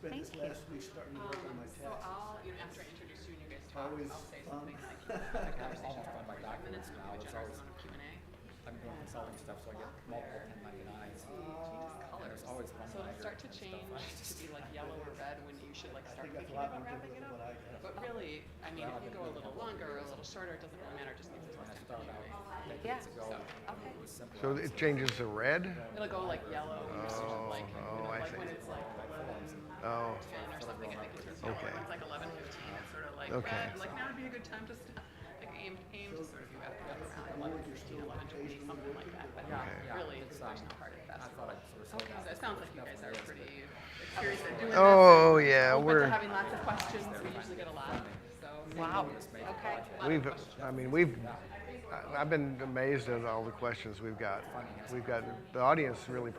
spent Thank this you. last week starting to work on my So taxes. I'll, after I introduce you and you guys talk, Always I'll say fun. something like, the conversation almost for on my 45 documents minutes, and now. we'll do a It's generous always- amount of Q&A. I'm doing consulting stuff, so I get multiple 1099s. Colors. There's always one So it'll liner start to and change stuff. to be like yellow or red when you should like I start think that's a thinking lot about more wrapping it difficult up. than what I got. But really, I mean, if you go a little longer or a little shorter, it doesn't really matter, it just needs When I to started out Yeah. decades ago, Okay. it was simple. So it changes to red? It'll go like yellow, like, I like see. when it's like Oh, 10 or something, I think it turns yellow. Okay. When it's like 11:15, it's sort of like Okay. red, like now would be a good time to stop. Like aim to sort of be wrapped up around 11:15, 11:20, something like that. But really, there's no hard and fast I thought rule. I'd sort of slow Okay, down. so it sounds like you guys are pretty experienced at doing this. oh yeah, Open we're to having lots of questions. We usually get a lot. So Wow. Okay. I've been amazed at all the questions we've got. We've got the audience really.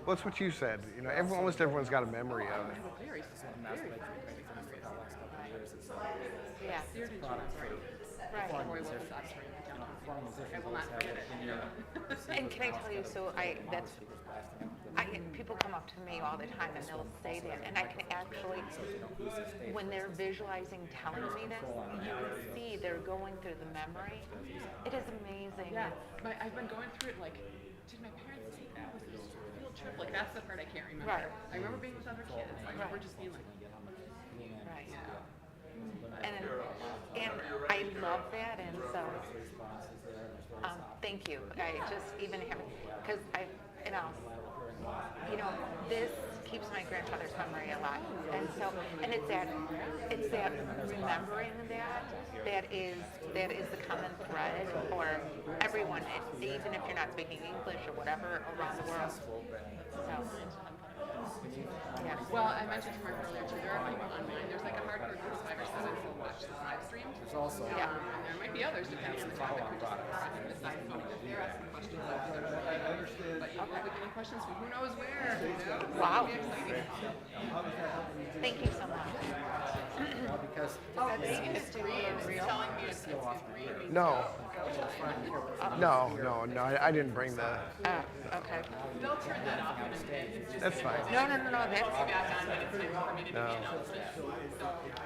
Well, it's what you said. You know, almost everyone's got a memory of it. very, very. Yeah. Seared into your brain. Right. Boy, will the socks ring. I will not forget it. And can I tell you, so people come up to me all the time and they'll say that, and I can actually, when they're visualizing telling me this, you can see they're going through the memory. It is amazing. Yeah, I've been going through it like, did my parents take me with this field trip? Like that's the part I can't remember. Right. I remember being with other kids. I remember Right. just being like, Right. yeah. And I love that, and so thank you. I just even having, because this keeps my grandfather's memory alive, and so it's that remembering that is the common thread for everyone, even if you're not speaking English or whatever around the world. So. Yeah. Well, I mentioned to Mark earlier too, there are people online. There's like a hardcore group of 5 or 7 who watch this live stream. There's also Yeah. And there might be others depending on the topic who just decide to they're asking questions of other people. But you will be getting questions from who knows where. Wow. It'll be exciting. Thank you so much. because He's telling me it's green. No, I didn't bring the. Okay. They'll turn that off in a minute. That's fine. No, that's. Back on, but it's time for me to do No. the announcement. So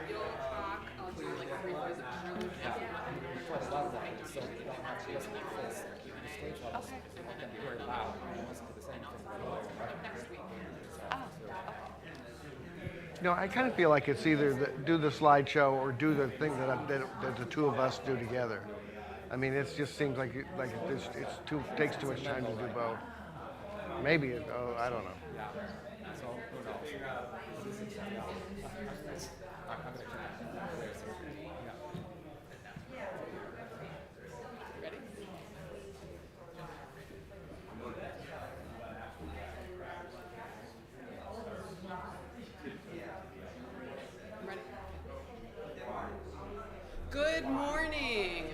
you'll talk, I'll do like a brief visit through so you don't have to just like this. The stage level is going to be very loud. You must do the same thing. next week. No, I kind of feel like it's either do the slideshow or do the thing that the two of us do together. I mean, it just seems like takes too much time to do both. Maybe I don't know. So who knows? I'm going to keep Ready? I'm ready. Good morning.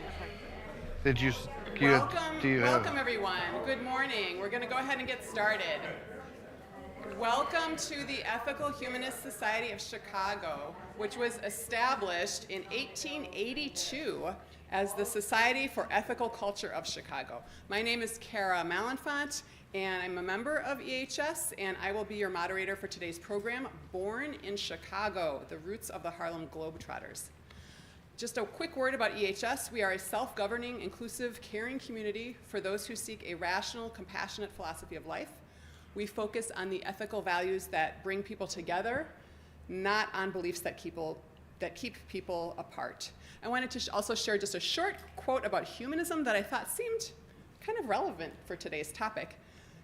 Did you? Welcome everyone. Good morning. We're going to go ahead and get started. Welcome to the Ethical Humanist Society of Chicago, which was established in 1882 as the Society for Ethical Culture of Chicago. My name is Kara Malenfant, and I'm a member of EHS, and I will be your moderator for today's program, Born in Chicago, the Roots of the Harlem Globetrotters. Just a quick word about EHS. We are a self-governing, inclusive, caring community for those who seek a rational, compassionate philosophy of life. We focus on the ethical values that bring people together, not on beliefs that keep people apart. I wanted to also share just a short quote about humanism that I thought seemed kind of relevant for today's topic.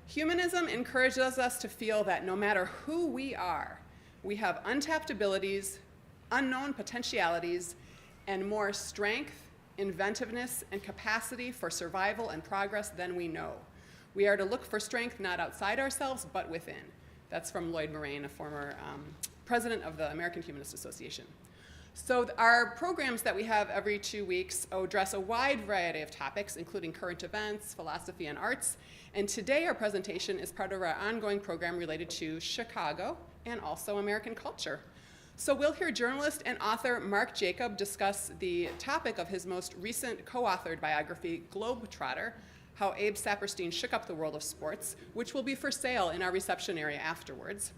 Humanism encourages us to feel that no matter who we are, we have untapped abilities, unknown potentialities, and more strength, inventiveness, and capacity for survival and progress than we know. We are to look for strength not outside ourselves, but within. That's from 𝘊𝘩𝘪𝘐𝘪𝘤𝘠𝑀, a former president of the American Humanist Association. So our programs that we have every 2 weeks address a wide variety of topics, including current events, philosophy, and arts. And today our presentation is part of our ongoing program related to Chicago and also American culture. So we'll hear journalist and author Mark Jacob discuss the topic of his most recent co-authored biography, Globetrotter, How Abe Saperstein Shook Up the World of Sports, which will be for sale in our reception area afterwards.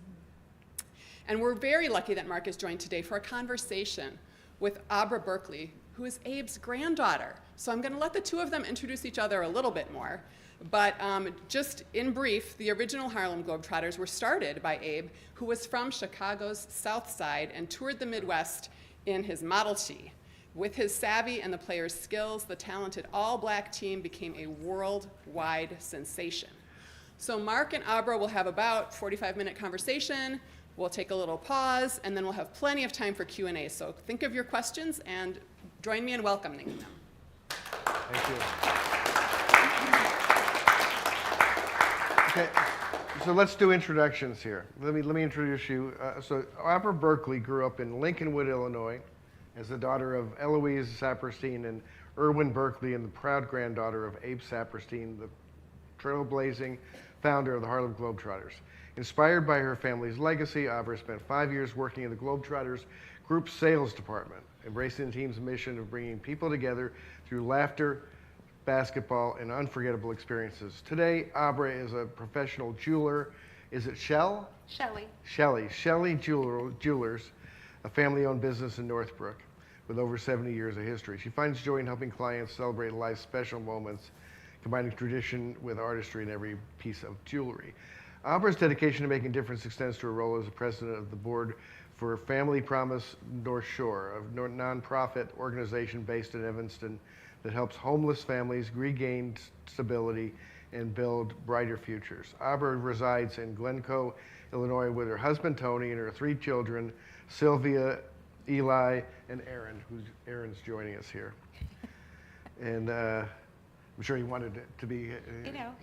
And we're very lucky that Mark is joined today for a conversation with Abra Berkeley, who is Abe's granddaughter. So I'm going to let the two of them introduce each other a little bit more. But just in brief, the original Harlem Globetrotters were started by Abe, who was from Chicago's South Side and toured the Midwest in his Model T. With his savvy and the players' skills, the talented all-black team became a worldwide sensation. So Mark and Abra will have about 45-minute conversation. We'll take a little pause, and then we'll have plenty of time for Q&A. So think of your questions and join me in welcoming them. Thank you. Okay, so let's do introductions here. Let me introduce you. So Abra Berkeley grew up in Lincolnwood, Illinois, as the daughter of Eloise Saperstein and Erwin Berkeley, and the proud granddaughter of Abe Saperstein, the trailblazing founder of the Harlem Globetrotters. Inspired by her family's legacy, Abra spent 5 years working in the Globetrotters group sales department, embracing the team's mission of bringing people together through laughter, basketball, and unforgettable experiences. Today, Abra is a professional jeweler. Is it Shell? Shelley. Shelley Jewelers, a family-owned business in Northbrook with over 70 years of history. She finds joy in helping clients celebrate life's special moments, combining tradition with artistry in every piece of jewelry. Abra's dedication to making a difference extends to her role as the president of the board for Family Promise North Shore, a nonprofit organization based in Evanston that helps homeless families regain stability and build brighter futures. Abra resides in Glencoe, Illinois, with her husband Tony and her 3 children, Sylvia, Eli, and Aaron, Aaron's joining us here. And I'm sure he wanted it to be,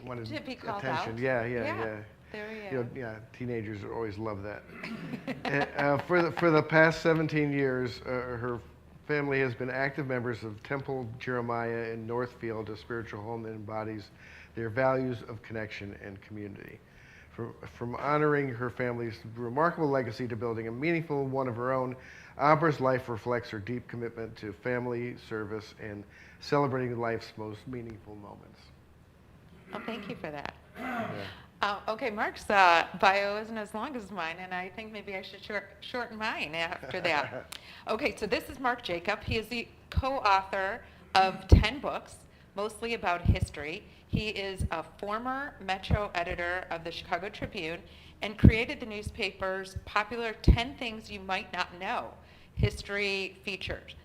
wanted to be called attention. out. Yeah. There we You go. know, teenagers always love that. For the past 17 years, her family has been active members of Temple Jeremiah in Northfield, a spiritual home that embodies their values of connection and community. From honoring her family's remarkable legacy to building a meaningful one of her own, Abra's life reflects her deep commitment to family, service, and celebrating life's most meaningful moments. Oh, thank you for that. Yeah. Okay, Mark's bio isn't as long as mine, and I think maybe I should shorten mine after that. Okay, so this is Mark Jacob. He is the co-author of 10 books, mostly about history. He is a former Metro editor of the Chicago Tribune and created the newspaper's popular 10 Things You Might Not Know history features.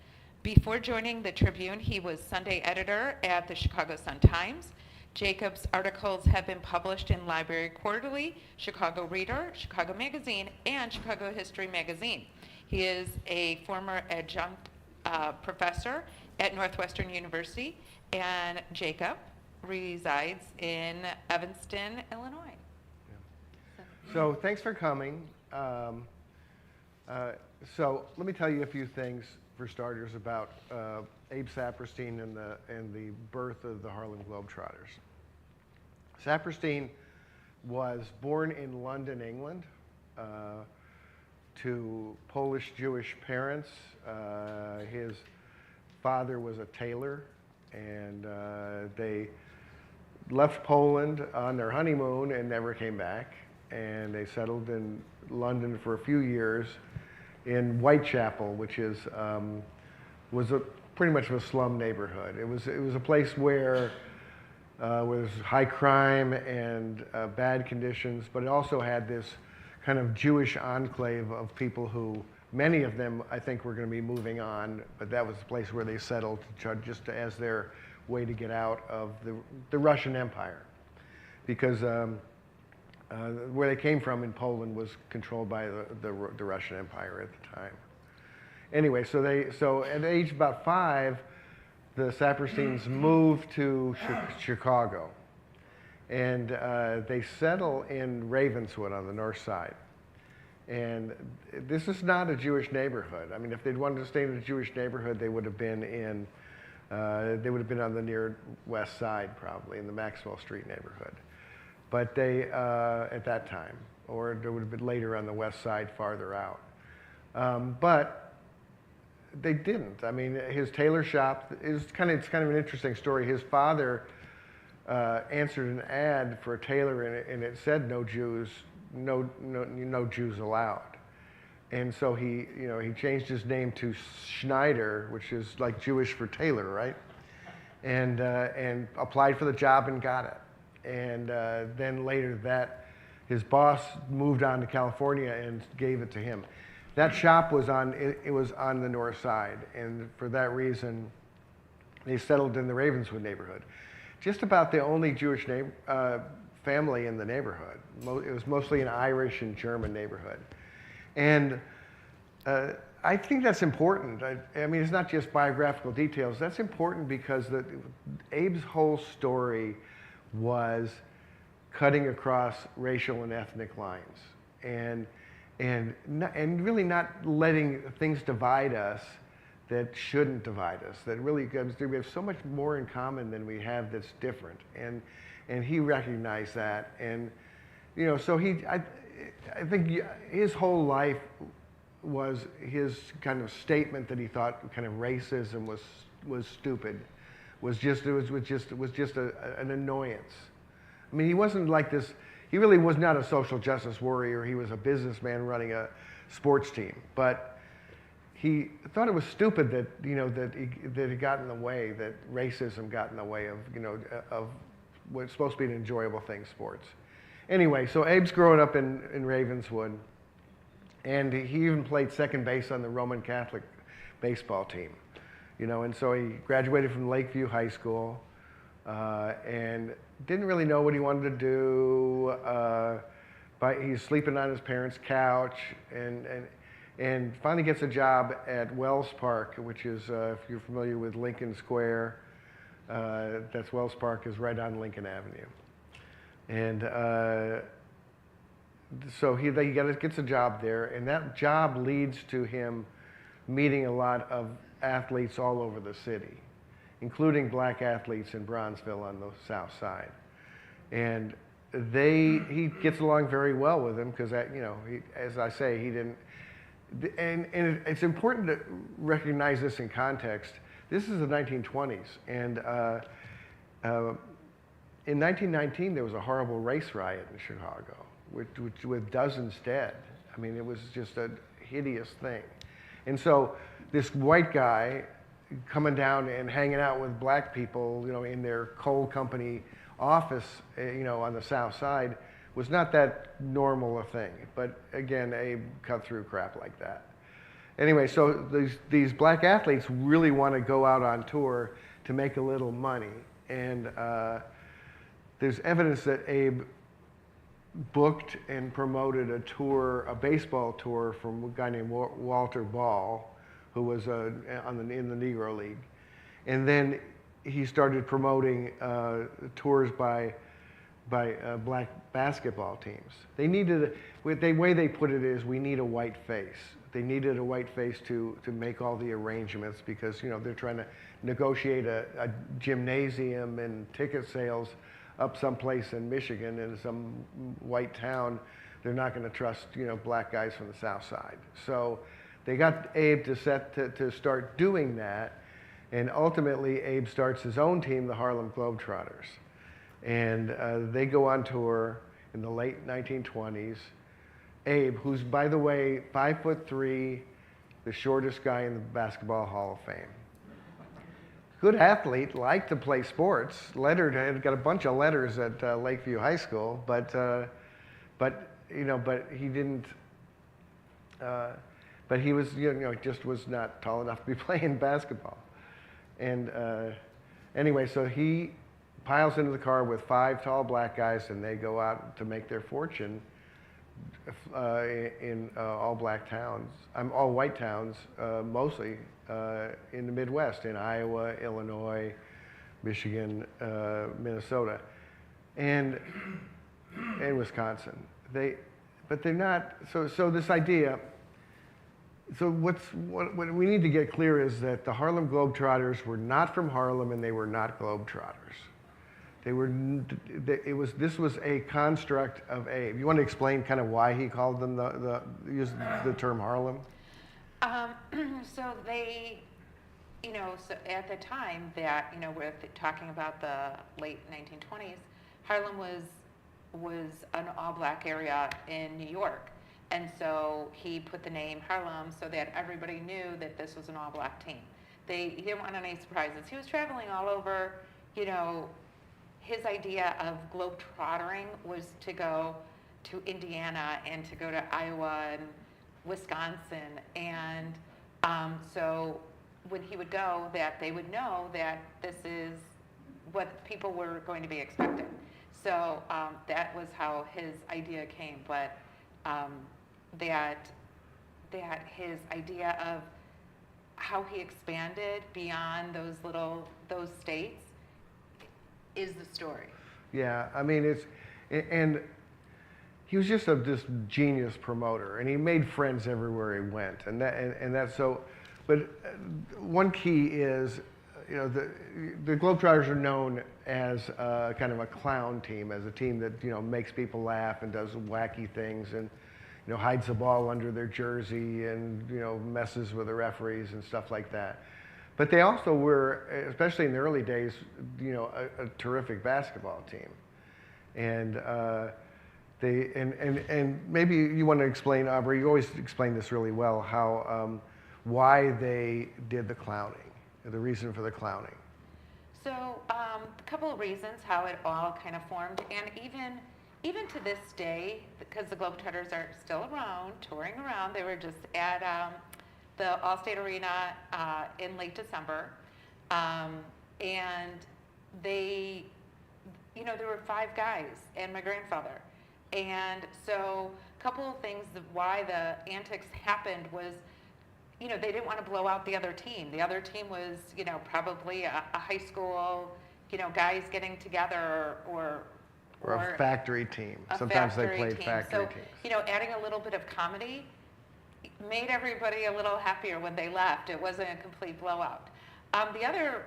Before joining the Tribune, he was Sunday editor at the Chicago Sun-Times. Jacob's articles have been published in Library Quarterly, Chicago Reader, Chicago Magazine, and Chicago History Magazine. He is a former adjunct professor at Northwestern University, and Jacob resides in Evanston, Illinois. So thanks for coming. So let me tell you a few things for starters about Abe Saperstein and the birth of the Harlem Globetrotters. Saperstein was born in London, England, to Polish Jewish parents. His father was a tailor, and they left Poland on their honeymoon and never came back. And they settled in London for a few years in Whitechapel, which is was pretty much a slum neighborhood. It was a place where was high crime and bad conditions, but it also had this kind of Jewish enclave of people who, many of them, I think, were going to be moving on, but that was the place where they settled just as their way to get out of the Russian Empire, because where they came from in Poland was controlled by the Russian Empire at the time. Anyway, so at age about 5, the Sapersteins moved to Chicago, and they settle in Ravenswood on the north side. And this is not a Jewish neighborhood. I mean, if they'd wanted to stay in a Jewish neighborhood, they would have been on the near west side, probably in the Maxwell Street neighborhood. But they, at that time, or they would have been later on the west side, farther out. But they didn't. I mean, his tailor shop it's kind of an interesting story. His father answered an ad for a tailor, and it said no Jews allowed. And so he changed his name to Schneider, which is like Jewish for tailor, right? And applied for the job and got it. And then later his boss moved on to California and gave it to him. That shop was on the north side, and for that reason, they settled in the Ravenswood neighborhood. Just about the only Jewish family in the neighborhood. It was mostly an Irish and German neighborhood. And I think that's important. I mean, it's not just biographical details. That's important because Abe's whole story was cutting across racial and ethnic lines, and really not letting things divide us that shouldn't divide us. That really, we have so much more in common than we have that's different, and he recognized that, and so I think his whole life was his kind of statement that he thought kind of racism was stupid, was just an annoyance. I mean, he wasn't like this. He really was not a social justice warrior. He was a businessman running a sports team, but he thought it was stupid that that it got in the way, that racism got in the way of of what's supposed to be an enjoyable thing, sports. Anyway, so Abe's growing up in Ravenswood, and he even played second base on the Roman Catholic baseball team, and so he graduated from Lakeview High School, and didn't really know what he wanted to do. But he's sleeping on his parents' couch, and finally gets a job at Wells Park, which is, if you're familiar with Lincoln Square, that's Wells Park is right on Lincoln Avenue. And so he gets a job there, and that job leads to him meeting a lot of athletes all over the city, including black athletes in Bronzeville on the south side. And he gets along very well with them because, as I say, he didn't. And it's important to recognize this in context. This is the 1920s, and in 1919 there was a horrible race riot in Chicago, with dozens dead. I mean, it was just a hideous thing. And so this white guy coming down and hanging out with black people, in their coal company office, on the south side, was not that normal a thing. But again, Abe cut through crap like that. Anyway, so these black athletes really want to go out on tour to make a little money. And there's evidence that Abe booked and promoted a baseball tour from a guy named Walter Ball, who was in the Negro League. And then he started promoting tours by black basketball teams. They needed, the way they put it is, we need a white face. They needed a white face to make all the arrangements because, they're trying to negotiate a gymnasium and ticket sales up someplace in Michigan in some white town. They're not going to trust, black guys from the south side. So they got Abe to start doing that, and ultimately Abe starts his own team, the Harlem Globetrotters. And they go on tour in the late 1920s. Abe, who's, by the way, 5'3", the shortest guy in the Basketball Hall of Fame. Good athlete, liked to play sports. Lettered, got a bunch of letters at Lakeview High School, but he didn't. But he was, just was not tall enough to be playing basketball. And anyway, so he piles into the car with 5 tall black guys, and they go out to make their fortune in all white towns, mostly in the Midwest, in Iowa, Illinois, Michigan, Minnesota, and Wisconsin. But they're not. So this idea. So what we need to get clear is that the Harlem Globetrotters were not from Harlem, and they were not Globetrotters. This was a construct of Abe. You want to explain kind of why he called them used the term Harlem? So they, so at the time that, we're talking about the late 1920s, Harlem was an all-black area in New York. And so he put the name Harlem so that everybody knew that this was an all-black team. He didn't want any surprises. He was traveling all over, you know. His idea of globetrottering was to go to Indiana and to go to Iowa and Wisconsin. And so when he would go, that they would know that this is what people were going to be expecting. So that was how his idea came. But that his idea of how he expanded beyond those states is the story. Yeah, I mean, and he was just this genius promoter, and he made friends everywhere he went, and that's so. But one key is, you know, the Globetrotters are known as kind of a clown team, as a team that, you know, makes people laugh and does wacky things, and, you know, hides the ball under their jersey and, you know, messes with the referees and stuff like that. But they also were, especially in the early days, you know, a terrific basketball team. And and maybe you want to explain, Aubrey, you always explain this really well, how why they did the clowning, the reason for the clowning. So a couple of reasons how it all kind of formed, and even to this day, because the Globetrotters are still around, touring around. They were just at the Allstate Arena in late December, and they, you know, there were 5 guys and my grandfather, and so a couple of things why the antics happened was, you know, they didn't want to blow out the other team. The other team was, you know, probably a high school, you know, guys getting together or a factory team. Sometimes they played factory so, teams. You know, adding a little bit of comedy made everybody a little happier when they left. It wasn't a complete blowout. The other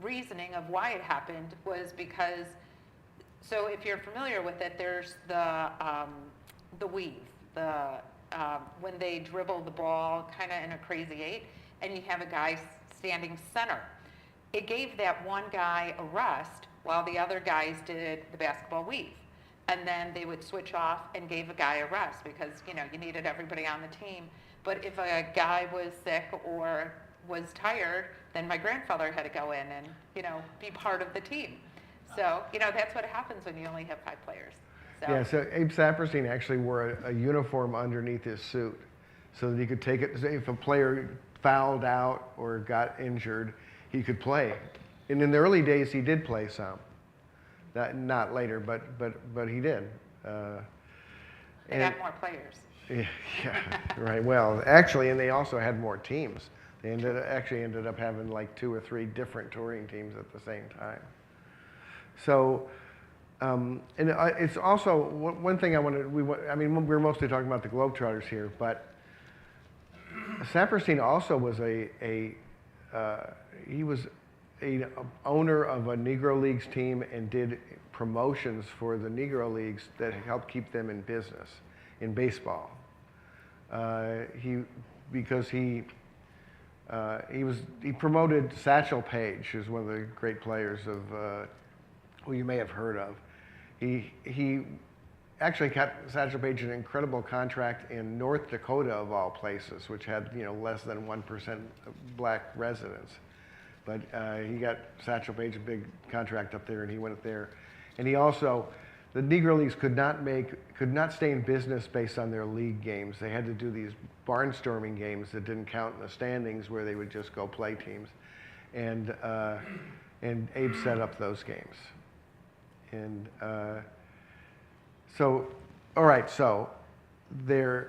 reasoning of why it happened was because, so if you're familiar with it, there's the weave, when they dribble the ball kind of in a crazy 8, and you have a guy standing center. It gave that one guy a rest while the other guys did the basketball weave. And then they would switch off and gave a guy a rest because, you know, you needed everybody on the team. But if a guy was sick or was tired, then my grandfather had to go in and, you know, be part of the team. So, you know, that's what happens when you only have 5 players. So. Yeah, so Abe Saperstein actually wore a uniform underneath his suit so that he could take it. If a player fouled out or got injured, he could play. And in the early days, he did play some. Not later, but he did. They got more players. Yeah, right. Well, actually, and they also had more teams. They actually ended up having like 2 or 3 different touring teams at the same time. So, and it's also one thing I mean, we're mostly talking about the Globetrotters here, but Saperstein also was he was an owner of a Negro Leagues team and did promotions for the Negro Leagues that helped keep them in business in baseball. He promoted Satchel Paige, who's one of the great players of who you may have heard of. He actually got Satchel Paige an incredible contract in North Dakota of all places, which had, you know, less than 1% black residents. But he got Satchel Paige a big contract up there, and he went up there. And he also, the Negro Leagues could not stay in business based on their league games. They had to do these barnstorming games that didn't count in the standings, where they would just go play teams. And Abe set up those games. And so, all right, so they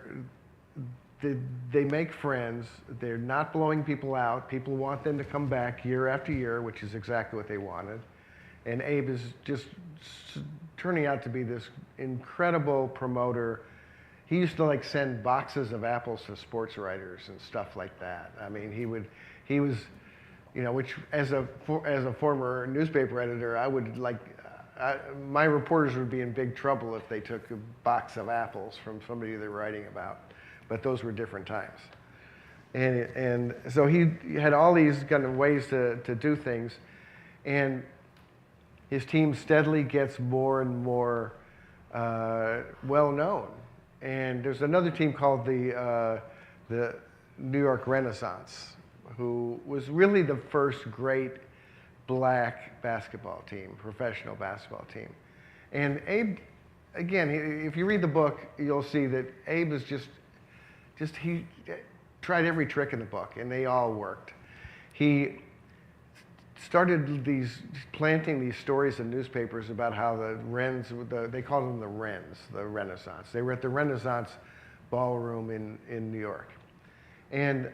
make friends. They're not blowing people out. People want them to come back year after year, which is exactly what they wanted. And Abe is just turning out to be this incredible promoter. He used to like send boxes of apples to sports writers and stuff like that. I mean, he was, you know, which as a former newspaper editor, I would like, my reporters would be in big trouble if they took a box of apples from somebody they're writing about. But those were different times. And so he had all these kind of ways to do things. And his team steadily gets more and more well known. And there's another team called the New York Renaissance, who was really the first great black basketball team, professional basketball team. And Abe, again, if you read the book, you'll see that Abe is he tried every trick in the book, and they all worked. He started planting these stories in newspapers about how the Wrens, they called them the Wrens, the Renaissance. They were at the Renaissance Ballroom in New York. And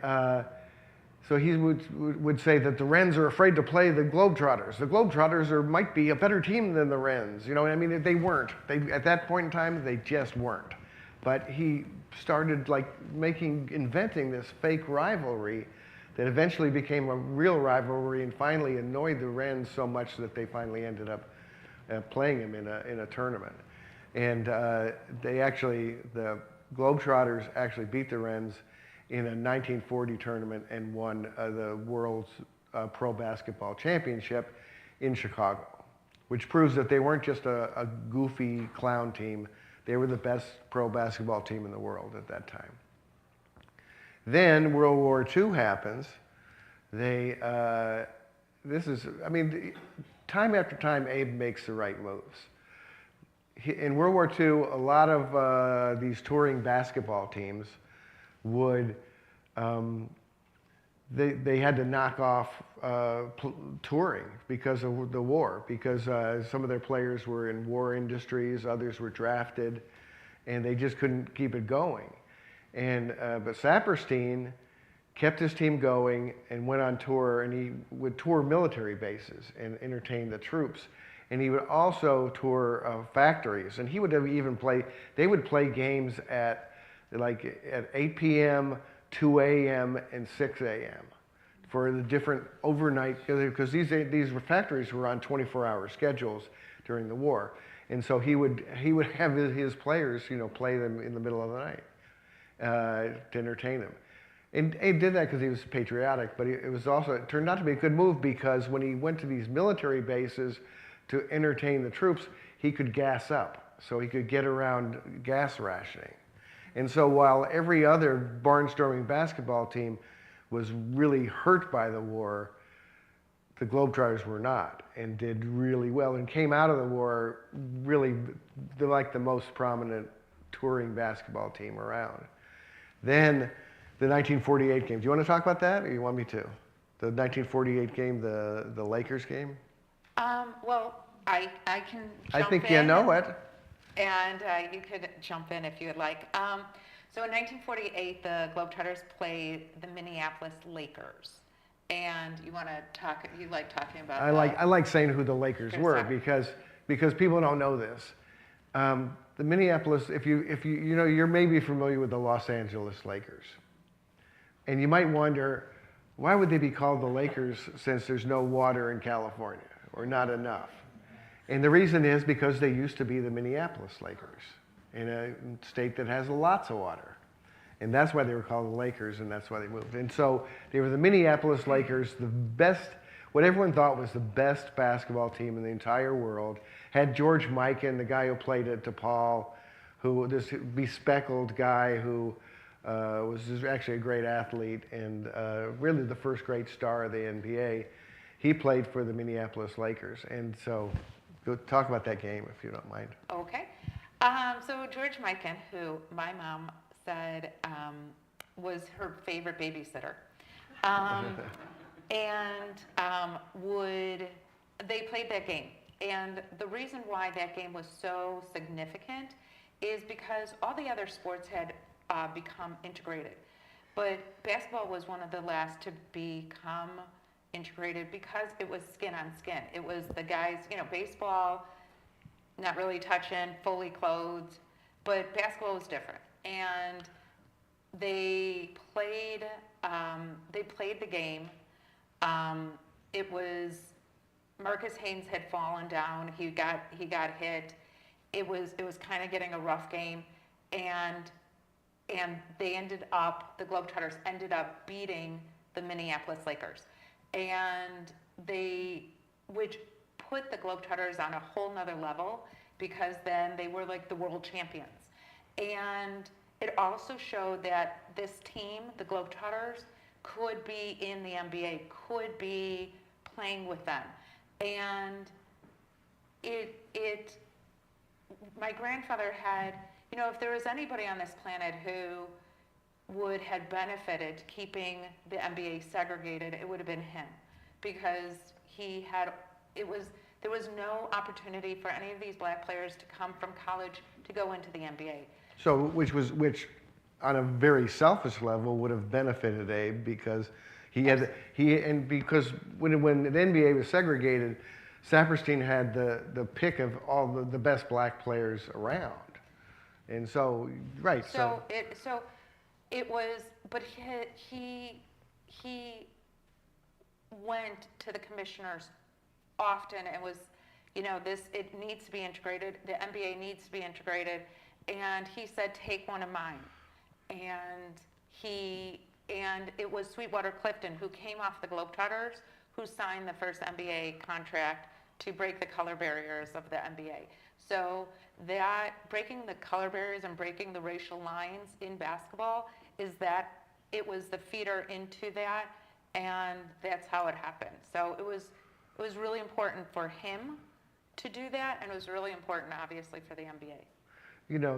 so he would say that the Wrens are afraid to play the Globetrotters. The Globetrotters might be a better team than the Wrens. You know, I mean, they weren't. At that point in time, they just weren't. But he started inventing this fake rivalry that eventually became a real rivalry and finally annoyed the Wrens so much that they finally ended up playing him in a tournament. And the Globetrotters actually beat the Wrens in a 1940 tournament and won the world's pro basketball championship in Chicago, which proves that they weren't just a goofy clown team. They were the best pro basketball team in the world at that time. Then World War II happens. Time after time, Abe makes the right moves. In World War II, a lot of these touring basketball teams would, they had to knock off touring because of the war, because some of their players were in war industries, others were drafted, and they just couldn't keep it going. But Saperstein kept his team going and went on tour, and he would tour military bases and entertain the troops. And he would also tour factories, and he would they would play games at 8 p.m., 2 a.m., and 6 a.m. for the different overnight, because these factories were on 24-hour schedules during the war. And so he would have his players, play them in the middle of the night. To entertain him. And Abe did that because he was patriotic, but it turned out to be a good move, because when he went to these military bases to entertain the troops, he could gas up, so he could get around gas rationing. And so while every other barnstorming basketball team was really hurt by the war, the Globetrotters were not, and did really well, and came out of the war really the most prominent touring basketball team around. Then the 1948 game. Do you want to talk about that, or you want me to? The 1948 game, the Lakers game? Well, I can jump in. I think you know it. And you could jump in if you would like. So in 1948, the Globetrotters played the Minneapolis Lakers. And you like talking about I like saying who the Lakers were, because people don't know this. The Minneapolis, if you're maybe familiar with the Los Angeles Lakers. And you might wonder, why would they be called the Lakers since there's no water in California, or not enough? And the reason is because they used to be the Minneapolis Lakers, in a state that has lots of water. And that's why they were called the Lakers, and that's why they moved. And so they were the Minneapolis Lakers, the best, what everyone thought was the best basketball team in the entire world. Had George Mikan, the guy who played at DePaul, this bespectacled guy who was actually a great athlete and really the first great star of the NBA. He played for the Minneapolis Lakers. And so go talk about that game if you don't mind. Okay. So George Mikan, who my mom said was her favorite babysitter, they played that game. And the reason why that game was so significant is because all the other sports had become integrated. But basketball was one of the last to become integrated because it was skin on skin. It was the guys, baseball, not really touching, fully clothed, but basketball was different. And they played the game. It was Marcus Haynes had fallen down. He got hit. It was kind of getting a rough game, and the Globetrotters ended up beating the Minneapolis Lakers, and which put the Globetrotters on a whole nother level, because then they were like the world champions. And it also showed that this team, the Globetrotters, could be in the NBA, could be playing with them. And my grandfather had, you know, if there was anybody on this planet who would have benefited keeping the NBA segregated, it would have been him, because there was no opportunity for any of these black players to come from college to go into the NBA. So, which on a very selfish level would have benefited Abe, because because when the NBA was segregated, Saperstein had the pick of all the best black players around. And so, right. It was, but he went to the commissioners often and was, you know, it needs to be integrated, the NBA needs to be integrated, and he said, take one of mine. And it was Sweetwater Clifton, who came off the Globetrotters, who signed the first NBA contract to break the color barriers of the NBA. So that breaking the color barriers and breaking the racial lines in basketball it was the feeder into that, and that's how it happened. So it was really important for him to do that, and it was really important, obviously, for the NBA. You know,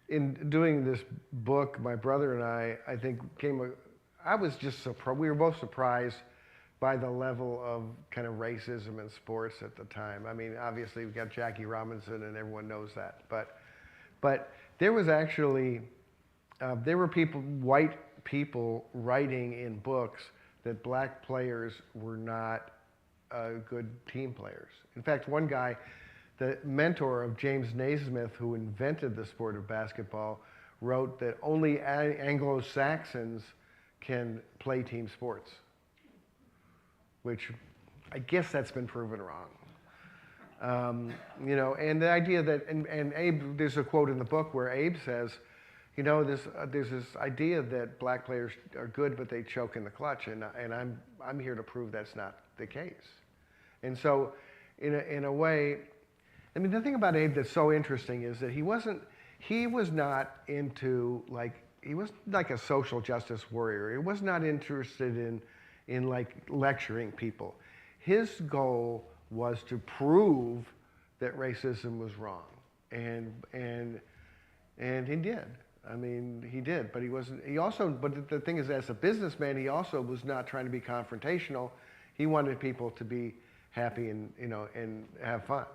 in doing this book, my brother and I think I was just surprised. We were both surprised by the level of kind of racism in sports at the time. I mean, obviously we've got Jackie Robinson, and everyone knows that. But there was actually there were white people writing in books that black players were not good team players. In fact, one guy, the mentor of James Naismith, who invented the sport of basketball, wrote that only Anglo-Saxons can play team sports, which I guess that's been proven wrong. You know, and the idea that, and Abe, there's a quote in the book where Abe says, you know, there's this idea that black players are good, but they choke in the clutch, and I'm here to prove that's not the case. And so, in a way, I mean, the thing about Abe that's so interesting is that he was not into, like, he was like a social justice warrior. He was not interested in like lecturing people. His goal was to prove that racism was wrong, and he did. I mean, he did, but he wasn't. He also, but the thing is, as a businessman, he also was not trying to be confrontational. He wanted people to be happy and, you know, and have fun.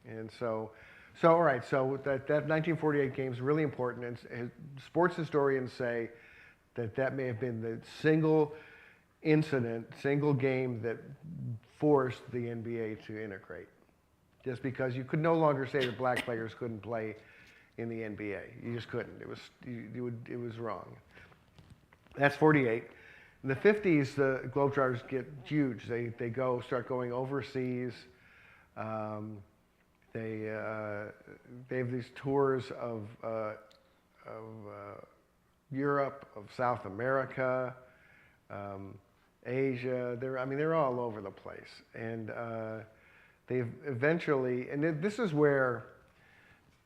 And so all right. So that 1948 game is really important, and sports historians say that may have been the single game that forced the NBA to integrate. Just because you could no longer say that black players couldn't play in the NBA. You just couldn't. It was wrong. That's 48. In the 50s, the Globetrotters get huge. They start going overseas. They have these tours of Europe, of South America, Asia. They're all over the place. And they've eventually, and this is where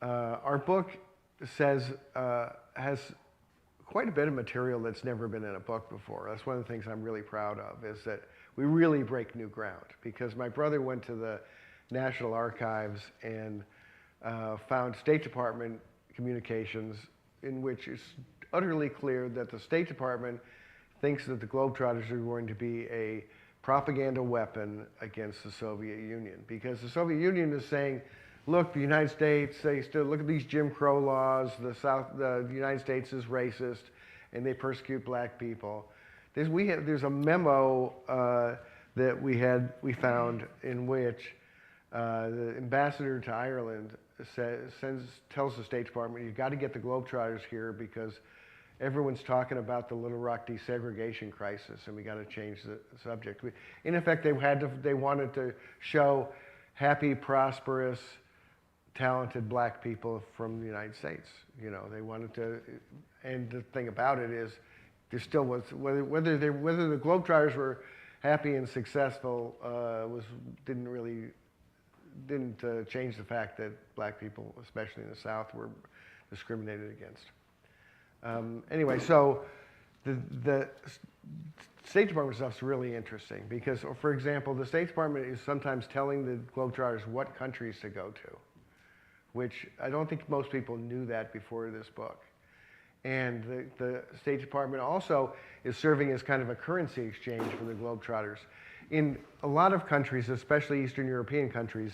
our book has quite a bit of material that's never been in a book before. That's one of the things I'm really proud of, is that we really break new ground, because my brother went to the National Archives and found State Department communications in which it's utterly clear that the State Department thinks that the Globetrotters are going to be a propaganda weapon against the Soviet Union, because the Soviet Union is saying, look, the United States, they still look at these Jim Crow laws. The United States is racist, and they persecute black people. There's a memo that we found in which the ambassador to Ireland tells the State Department, you've got to get the Globetrotters here because everyone's talking about the Little Rock desegregation crisis, and we got to change the subject. In effect, they wanted to show happy, prosperous, talented black people from the United States. You know, they wanted to, and the thing about it is, there still was, whether the Globetrotters were happy and successful didn't really change the fact that black people, especially in the South, were discriminated against. Anyway, so the State Department stuff's really interesting because, for example, the State Department is sometimes telling the Globetrotters what countries to go to, which I don't think most people knew that before this book. And the State Department also is serving as kind of a currency exchange for the Globetrotters. In a lot of countries, especially Eastern European countries,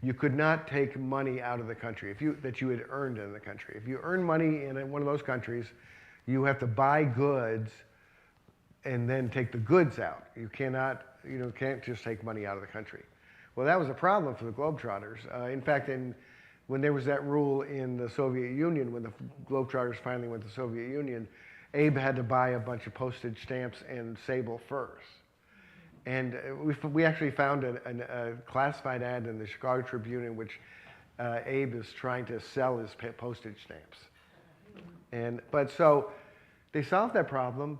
you could not take money out of the country that you had earned in the country. If you earn money in one of those countries, you have to buy goods and then take the goods out. You can't just take money out of the country. Well, that was a problem for the Globetrotters. In fact, when there was that rule in the Soviet Union, when the Globetrotters finally went to the Soviet Union, Abe had to buy a bunch of postage stamps and sable furs. And we actually found a classified ad in the Chicago Tribune in which Abe is trying to sell his postage stamps. But so they solved that problem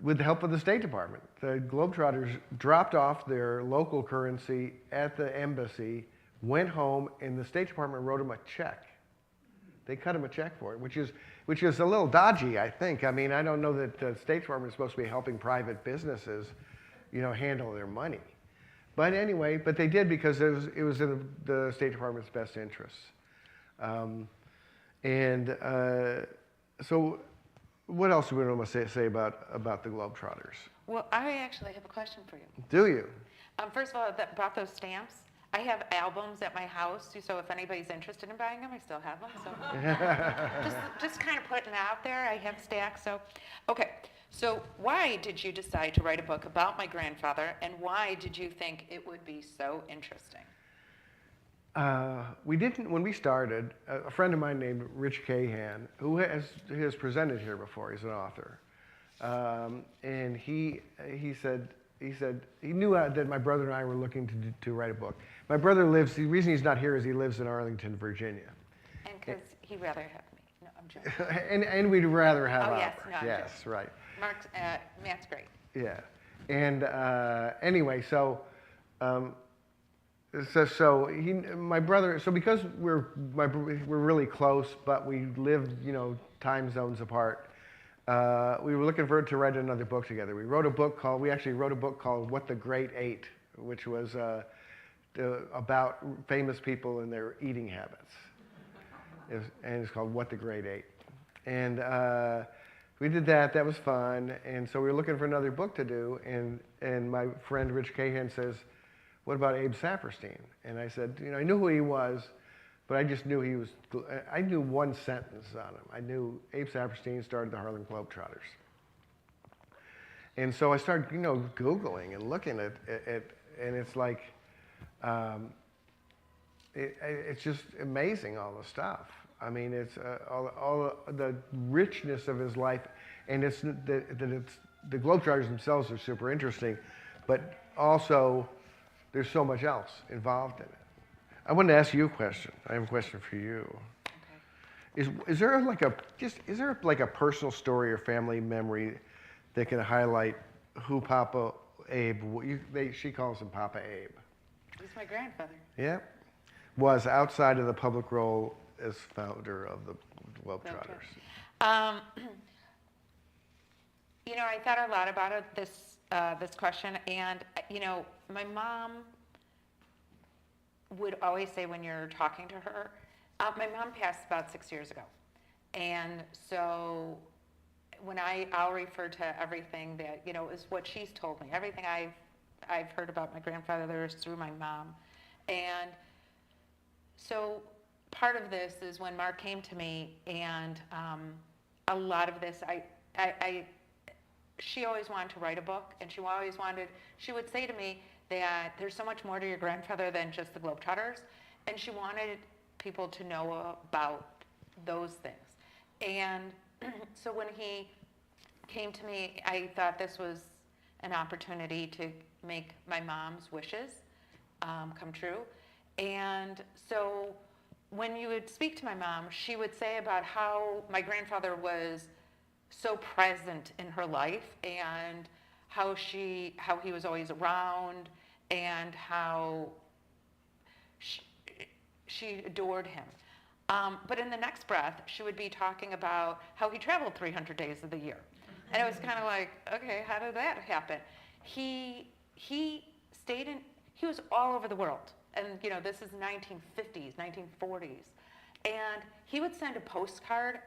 with the help of the State Department. The Globetrotters dropped off their local currency at the embassy, went home, and the State Department wrote them a check. They cut them a check for it, which is a little dodgy, I think. I mean, I don't know that the State Department is supposed to be helping private businesses, handle their money. But anyway, they did because it was in the State Department's best interests. So what else do we want to say about the Globetrotters? Well, I actually have a question for you. Do you? First of all, about those stamps, I have albums at my house, so if anybody's interested in buying them, I still have them. So just kind of putting it out there. I have stacks. So, okay. So why did you decide to write a book about my grandfather, and why did you think it would be so interesting? When we started, a friend of mine named Rich Cahan, who has presented here before, he's an author, and he said he knew that my brother and I were looking to write a book. My brother the reason he's not here is he lives in Arlington, Virginia. And because he'd rather have me. No, I'm joking. and we'd rather have Oh, Opera. yes, no, I'm yes, joking. right. Matt's great. Yeah, and anyway, so my brother. So because we're really close, but we live time zones apart. We were looking to write another book together. We actually wrote a book called What the Great Ate, which was about famous people and their eating habits. And it's called What the Great Ate. And we did that. That was fun. And so we were looking for another book to do. And my friend Rich Cahan says, "What about Abe Saperstein?" And I said, I knew who he was, but I just knew I knew one sentence on him. I knew Abe Saperstein started the Harlem Globetrotters. And so I started, Googling and looking at and it's like, it's just amazing, all the stuff. I mean, it's all the richness of his life, and it's the Globetrotters themselves are super interesting, but also there's so much else involved in it. I wanted to ask you a question. I have a question for you. Okay. Is there like a personal story or family memory that can highlight who Papa Abe? She calls him Papa Abe. He's my grandfather. Yeah, was outside of the public role as founder of the Globetrotters. I thought a lot about it, this question, and my mom would always say when you're talking to her, my mom passed about 6 years ago, and so when I'll refer to everything that is what she's told me, everything I've heard about my grandfather is through my mom, and so part of this is when Mark came to me, and a lot of this she always wanted to write a book, and she would say to me that there's so much more to your grandfather than just the Globetrotters, and she wanted people to know about those things. And so when he came to me, I thought this was an opportunity to make my mom's wishes come true. And so when you would speak to my mom, she would say about how my grandfather was so present in her life, and how he was always around, and how she adored him. But in the next breath, she would be talking about how he traveled 300 days of the year. And it was kind of like, okay, how did that happen? He was all over the world. And, you know, this is 1950s, 1940s. And he would send a postcard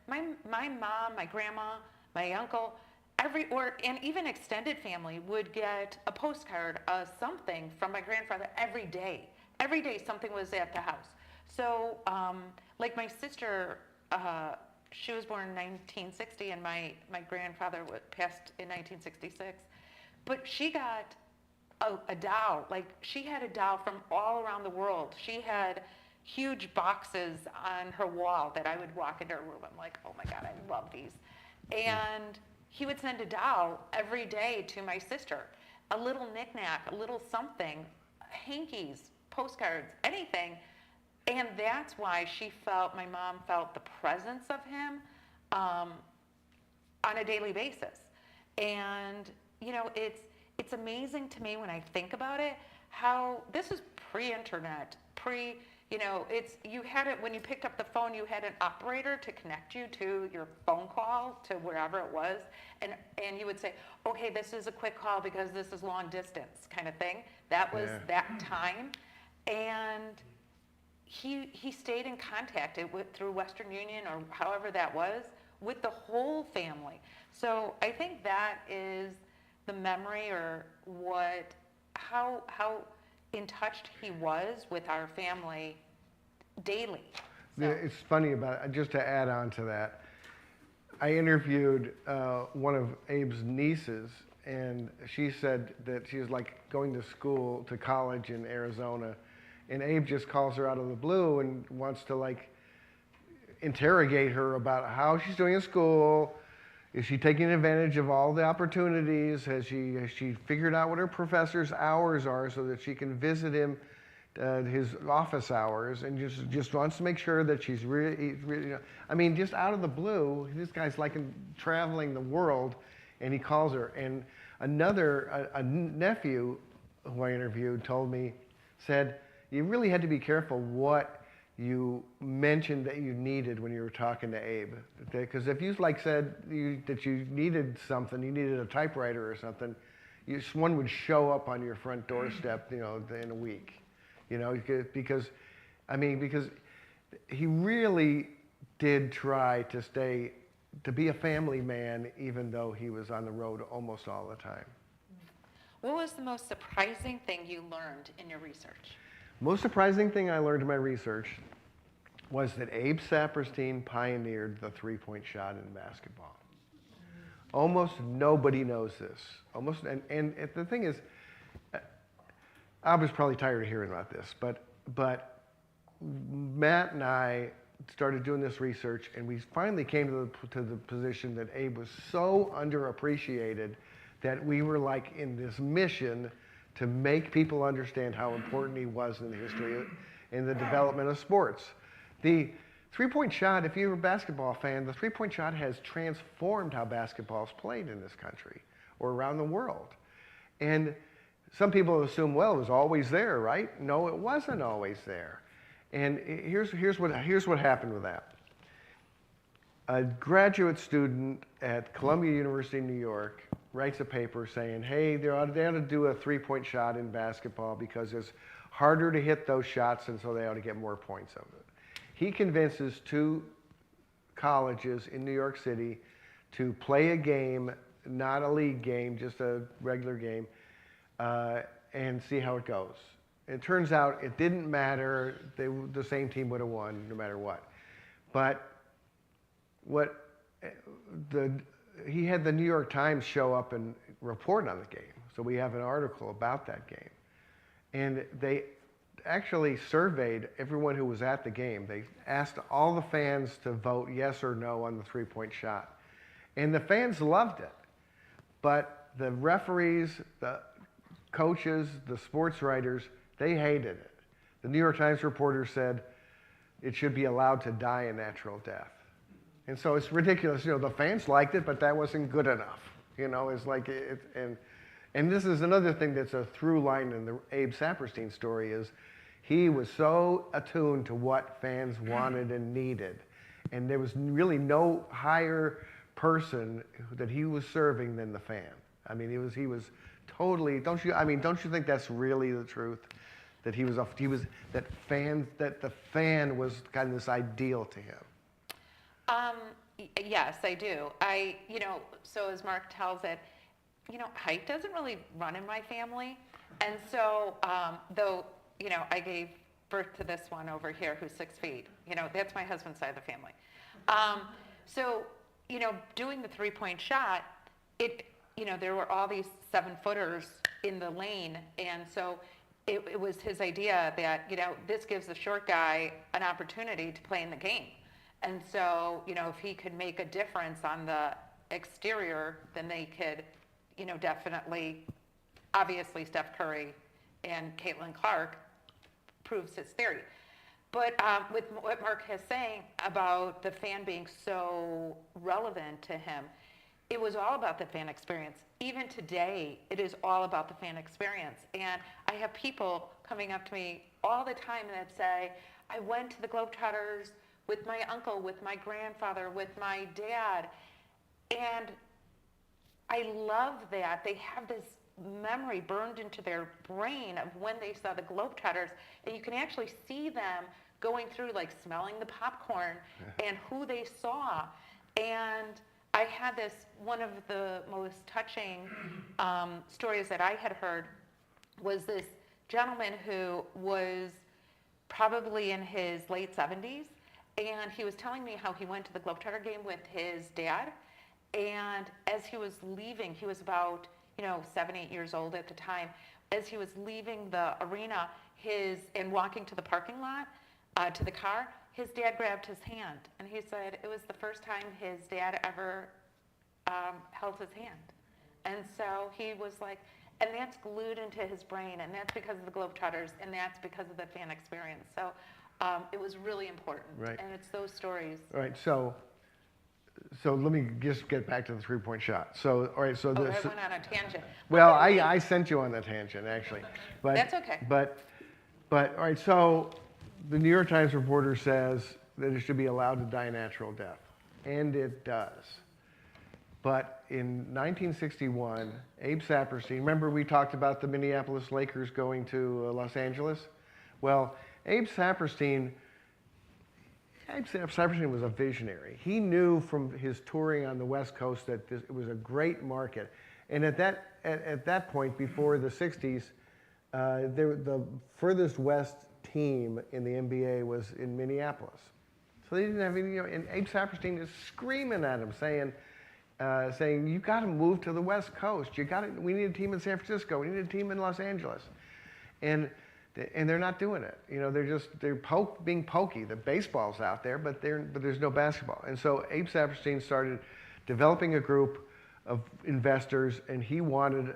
my mom, my grandma, my uncle, and even extended family would get a postcard, something from my grandfather every day. Every day something was at the house. So, like my sister, she was born in 1960, and my grandfather passed in 1966. But she got a doll. Like, she had a doll from all around the world. She had huge boxes on her wall that I would walk into her room. I'm like, oh my God, I love these. And he would send a doll every day to my sister. A little knickknack, a little something, hankies, postcards, anything. And that's why my mom felt the presence of him on a daily basis. And, you know, it's amazing to me when I think about it, how this is pre-internet, you know, you had it when you picked up the phone, you had an operator to connect you to your phone call to wherever it was. And you would say, okay, this is a quick call because this is long distance kind of thing. That was that time. And he stayed in contact through Western Union or however that was with the whole family. So I think that is the memory or how in touch he was with our family daily. So. It's funny just to add on to that, I interviewed one of Abe's nieces, and she said that she was like going to college in Arizona, and Abe just calls her out of the blue and wants to like interrogate her about how she's doing in school. Is she taking advantage of all the opportunities? Has she figured out what her professor's hours are so that she can visit him, his office hours, and just wants to make sure that she's really, you know, I mean, just out of the blue, this guy's like traveling the world, and he calls her. And a nephew who I interviewed said, you really had to be careful what you mentioned that you needed when you were talking to Abe. Because if you said that you needed something, you needed a typewriter or something, one would show up on your front doorstep, you know, in a week. You know, because he really did try to be a family man, even though he was on the road almost all the time. What was the most surprising thing you learned in your research? Most surprising thing I learned in my research was that Abe Saperstein pioneered the three-point shot in basketball. Almost nobody knows this. And the thing is, I was probably tired of hearing about this, but Matt and I started doing this research, and we finally came to the position that Abe was so underappreciated that we were like in this mission to make people understand how important he was in the history and the development of sports. The three-point shot, if you're a basketball fan, the three-point shot has transformed how basketball is played in this country or around the world. And some people assume, well, it was always there, right? No, it wasn't always there. And here's what happened with that. A graduate student at Columbia University in New York writes a paper saying, hey, they ought to do a three-point shot in basketball because it's harder to hit those shots, and so they ought to get more points of it. He convinces 2 colleges in New York City to play a game, not a league game, just a regular game, and see how it goes. It turns out it didn't matter. The same team would have won no matter what. But he had the New York Times show up and report on the game. So we have an article about that game. And they actually surveyed everyone who was at the game. They asked all the fans to vote yes or no on the three-point shot. And the fans loved it. But the referees, the coaches, the sports writers, they hated it. The New York Times reporter said it should be allowed to die a natural death. And so it's ridiculous. You know, the fans liked it, but that wasn't good enough. You know, it's like, And this is another thing that's a through line in the Abe Saperstein story is he was so attuned to what fans wanted and needed. And there was really no higher person that he was serving than the fan. I mean, he was totally, don't you think that's really the truth? That that the fan was kind of this ideal to him. Yes, I do. So as Mark tells it, height doesn't really run in my family. And so, though, I gave birth to this one over here who's 6 feet. That's my husband's side of the family. So, doing the three-point shot, there were all these 7-footers in the lane. And so it was his idea that, this gives the short guy an opportunity to play in the game. And so, if he could make a difference on the exterior, then they could, definitely, obviously Steph Curry and Caitlin Clark proves his theory. But with what Mark is saying about the fan being so relevant to him, it was all about the fan experience. Even today, it is all about the fan experience. And I have people coming up to me all the time that say, I went to the Globetrotters with my uncle, with my grandfather, with my dad. And I love that. They have this memory burned into their brain of when they saw the Globetrotters. And you can actually see them going through, like smelling the popcorn and who they saw. And I had one of the most touching stories that I had heard was this gentleman who was probably in his late 70s. And he was telling me how he went to the Globetrotter game with his dad. And as he was leaving, he was about, 7, 8 years old at the time. As he was leaving the arena and walking to the parking lot, to the car, his dad grabbed his hand. And he said it was the first time his dad ever held his hand. And so he was like, and that's glued into his brain. And that's because of the Globetrotters. And that's because of the fan experience. So it was really important. Right. And it's those stories. All right, so let me just get back to the three-point shot. So, all right, so I went on a tangent. well, I sent you on that tangent, actually. But, That's okay. But, all right, so the New York Times reporter says that it should be allowed to die a natural death. And it does. But in 1961, Abe Saperstein, remember we talked about the Minneapolis Lakers going to Los Angeles? Well, Abe Saperstein was a visionary. He knew from his touring on the West Coast that it was a great market. And at that point, before the 60s, the furthest west team in the NBA was in Minneapolis. So they didn't have any, and Abe Saperstein is screaming at him, saying, you got to move to the West Coast. We need a team in San Francisco. We need a team in Los Angeles. And they're not doing it. They're being pokey. The baseball's out there, but there's no basketball. And so Abe Saperstein started developing a group of investors, and he wanted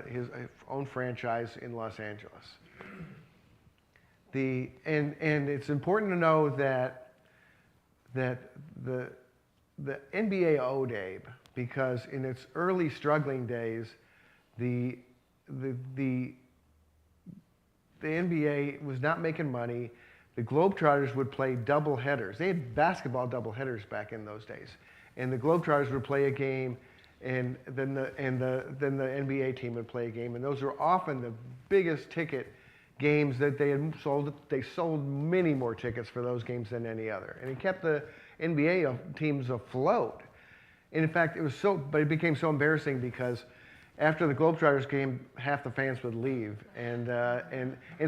his own franchise in Los Angeles. And it's important to know that the NBA owed Abe, because in its early struggling days, the NBA was not making money. The Globetrotters would play double headers. They had basketball double headers back in those days. And the Globetrotters would play a game, and then the NBA team would play a game. And those were often the biggest ticket games that they had sold. They sold many more tickets for those games than any other. And it kept the NBA teams afloat. And in fact, but it became so embarrassing because after the Globetrotters game, half the fans would leave, and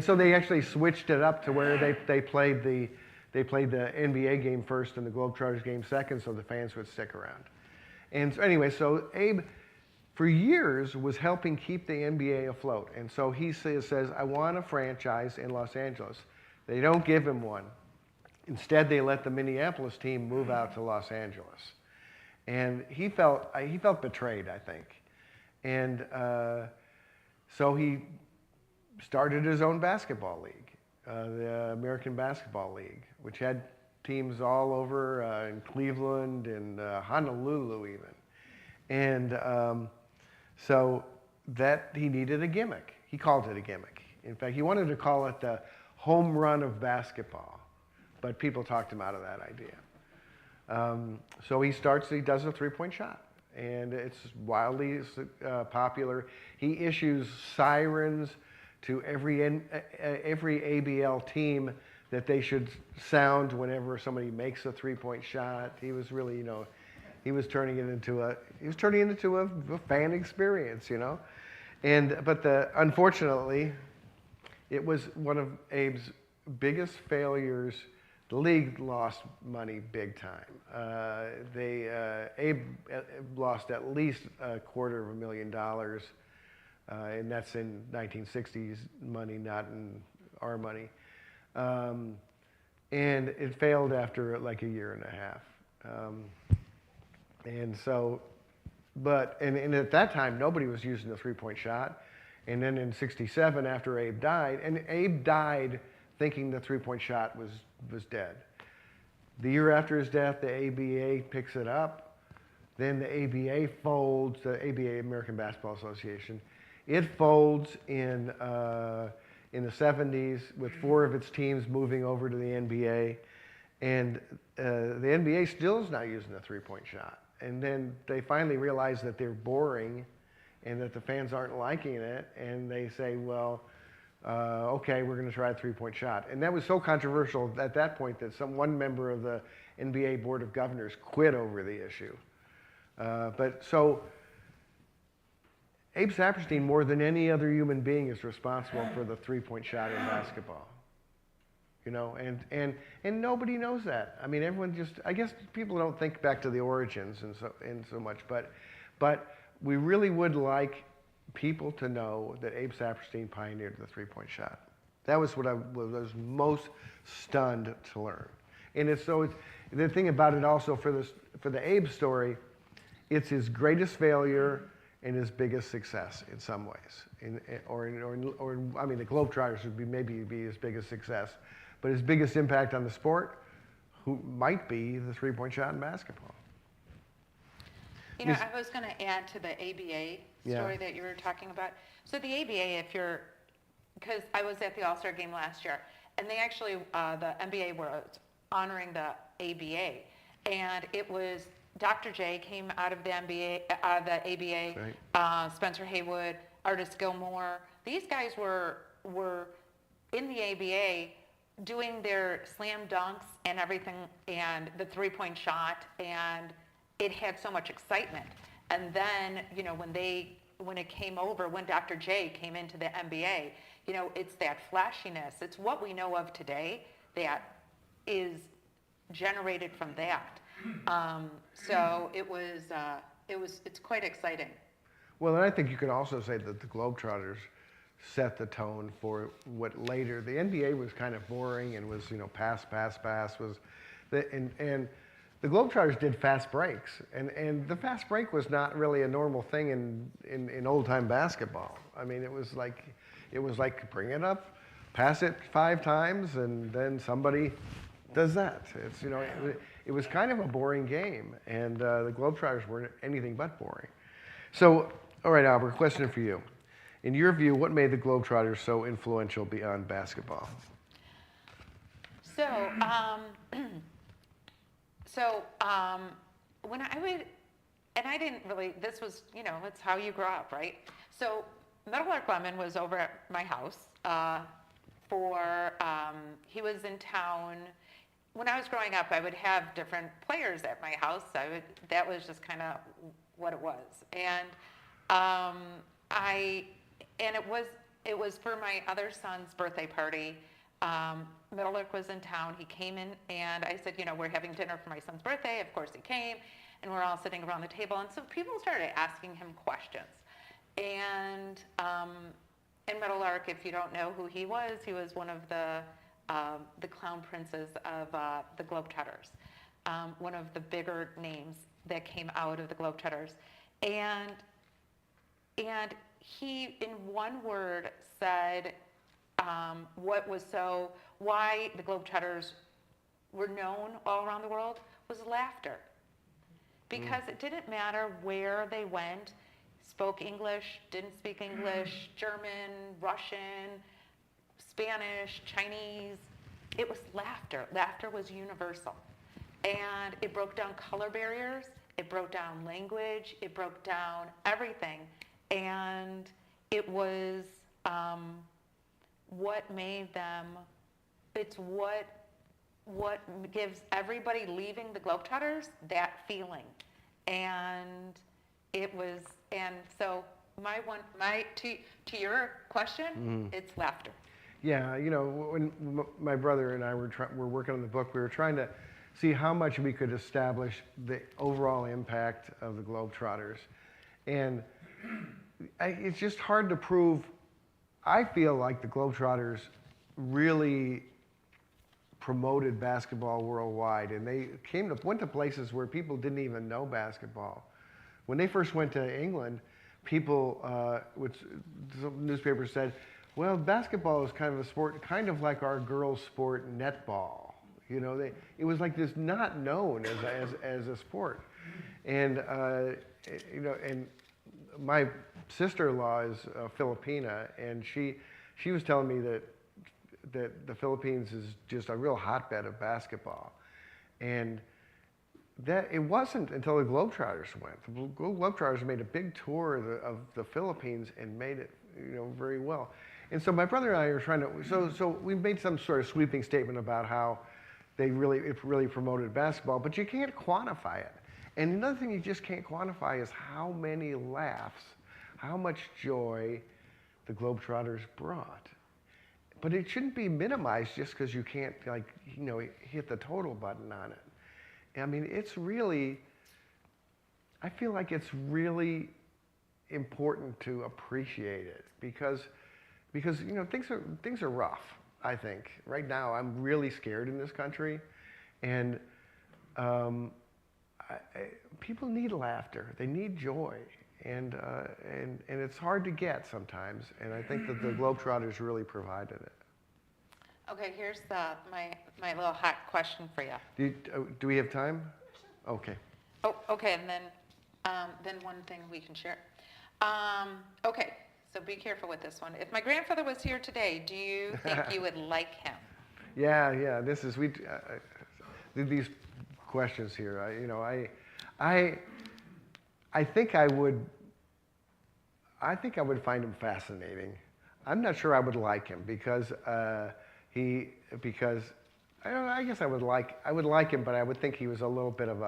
so they actually switched it up to where they played the NBA game first and the Globetrotters game second, so the fans would stick around. And so anyway, so Abe, for years, was helping keep the NBA afloat, and so he says, I want a franchise in Los Angeles. They don't give him one. Instead, they let the Minneapolis team move out to Los Angeles, and he felt betrayed, I think. And so he started his own basketball league, the American Basketball League, which had teams all over in Cleveland and Honolulu even. And so that he needed a gimmick. He called it a gimmick. In fact, he wanted to call it the home run of basketball, but people talked him out of that idea. So he does a three-point shot, and it's wildly popular. He issues sirens to every ABL team that they should sound whenever somebody makes a three-point shot. He was really, he was turning it into a fan experience, But unfortunately, it was one of Abe's biggest failures. The league lost money big time. Abe lost at least $250,000, and that's in 1960s money, not in our money. And it failed after like a year and a half. And so, and at that time, nobody was using the three-point shot. And then in '67, after Abe died, and Abe died thinking the three-point shot was dead. The year after his death, the ABA picks it up. Then the ABA folds, the ABA, American Basketball Association. It folds in the '70s with 4 of its teams moving over to the NBA. And the NBA still is not using the three-point shot. And then they finally realize that they're boring and that the fans aren't liking it. And they say, well, okay, we're going to try a three-point shot. And that was so controversial at that point that one member of the NBA Board of Governors quit over the issue. But so Abe Saperstein, more than any other human being, is responsible for the three-point shot in basketball. And nobody knows that. I mean, everyone I guess people don't think back to the origins and so much, but we really would like people to know that Abe Saperstein pioneered the three-point shot. That was what I was most stunned to learn. And the thing about it also for the Abe story, it's his greatest failure and his biggest success in some ways. Or I mean, the Globetrotters would maybe be his biggest success, but his biggest impact on the sport might be the three-point shot in basketball. I was going to add to the ABA story that you were talking about. So the ABA, because I was at the All-Star game last year, and they actually, the NBA was honoring the ABA, and it was Dr. J came out of the ABA, right. Spencer Haywood, Artis Gilmore. These guys were in the ABA doing their slam dunks and everything, and the three-point shot, and it had so much excitement. And then, when it came over, when Dr. J came into the NBA, it's that flashiness. It's what we know of today that is generated from that. So it's quite exciting. Well, and I think you could also say that the Globetrotters set the tone for what later, the NBA was kind of boring and was, pass, and the Globetrotters did fast breaks, and the fast break was not really a normal thing in old-time basketball. I mean, it was like bring it up, pass it 5 times, and then somebody does that. It's it was kind of a boring game, and the Globetrotters weren't anything but boring. So, all right, Albert, question for you. In your view, what made the Globetrotters so influential beyond basketball? So, when I would, and I didn't really, this was, it's how you grow up, right? So Meadowlark Lemon was over at my house he was in town. When I was growing up, I would have different players at my house. That was just kind of what it was. And it was for my other son's birthday party. Meadowlark was in town. He came in, and I said, we're having dinner for my son's birthday. Of course he came, and we're all sitting around the table. And so people started asking him questions. And Meadowlark, if you don't know who he was one of the clown princes of the Globetrotters, one of the bigger names that came out of the Globetrotters. And he, in one word, said why the Globetrotters were known all around the world was laughter. Because it didn't matter where they went, spoke English, didn't speak English, German, Russian, Spanish, Chinese. It was laughter. Laughter was universal. And it broke down color barriers, it broke down language, it broke down everything. And it was what made them, it's what gives everybody leaving the Globetrotters that feeling. And it was, and so to your question, it's laughter. Yeah, you know, when my brother and I were working on the book, we were trying to see how much we could establish the overall impact of the Globetrotters. And it's just hard to prove. I feel like the Globetrotters really promoted basketball worldwide, and they went to places where people didn't even know basketball. When they first went to England, people, some newspapers said, well, basketball is kind of a sport, kind of like our girls' sport, netball. You know, it was like this not known as a sport. And, you know, and my sister-in-law is Filipina, and she was telling me that the Philippines is just a real hotbed of basketball. And that it wasn't until the Globetrotters went. The Globetrotters made a big tour of the Philippines and made it, you know, very well. And so my brother and I are trying to, so we made some sort of sweeping statement about how it really promoted basketball, but you can't quantify it. And another thing you just can't quantify is how many laughs, how much joy the Globetrotters brought. But it shouldn't be minimized just because you can't, like, you know, hit the total button on it. I mean, it's really, I feel like it's really important to appreciate it because you know, things are rough, I think. Right now, I'm really scared in this country, and people need laughter. They need joy, and it's hard to get sometimes, and I think that the Globetrotters really provided it. Okay, here's my little hot question for you. Do we have time? Okay. Oh, okay, and then one thing we can share. Okay, so be careful with this one. If my grandfather was here today, do you think you would like him? Yeah. This is these questions here. You know, I think I would find him fascinating. I'm not sure I would like him because I don't know, I guess I would like him, but I would think he was a little bit of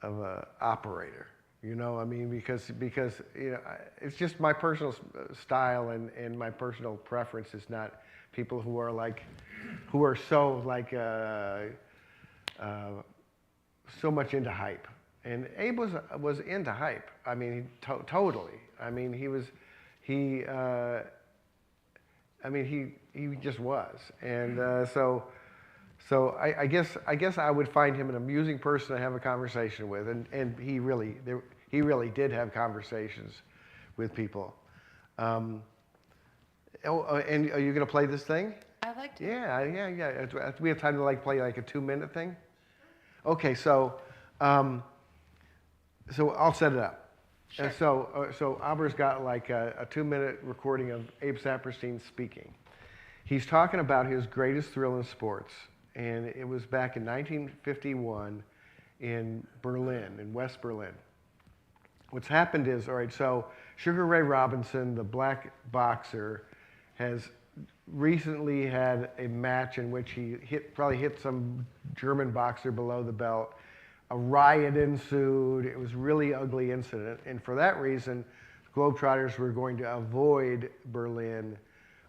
a operator. You know, I mean, because you know, it's just my personal style and my personal preference is not people who are so like so much into hype. And Abe was into hype. I mean, totally. I mean, he just was. And so I guess I would find him an amusing person to have a conversation with, and he really did have conversations with people. And are you going to play this thing? I like to. Yeah. Do we have time to play like a 2-minute thing? Okay, so I'll set it up. Sure. So Auber's got like a 2-minute recording of Abe Saperstein speaking. He's talking about his greatest thrill in sports, and it was back in 1951 in Berlin, in West Berlin. What's happened is, all right, so Sugar Ray Robinson, the black boxer, has recently had a match in which he probably hit some German boxer below the belt. A riot ensued. It was a really ugly incident. And for that reason, Globetrotters were going to avoid Berlin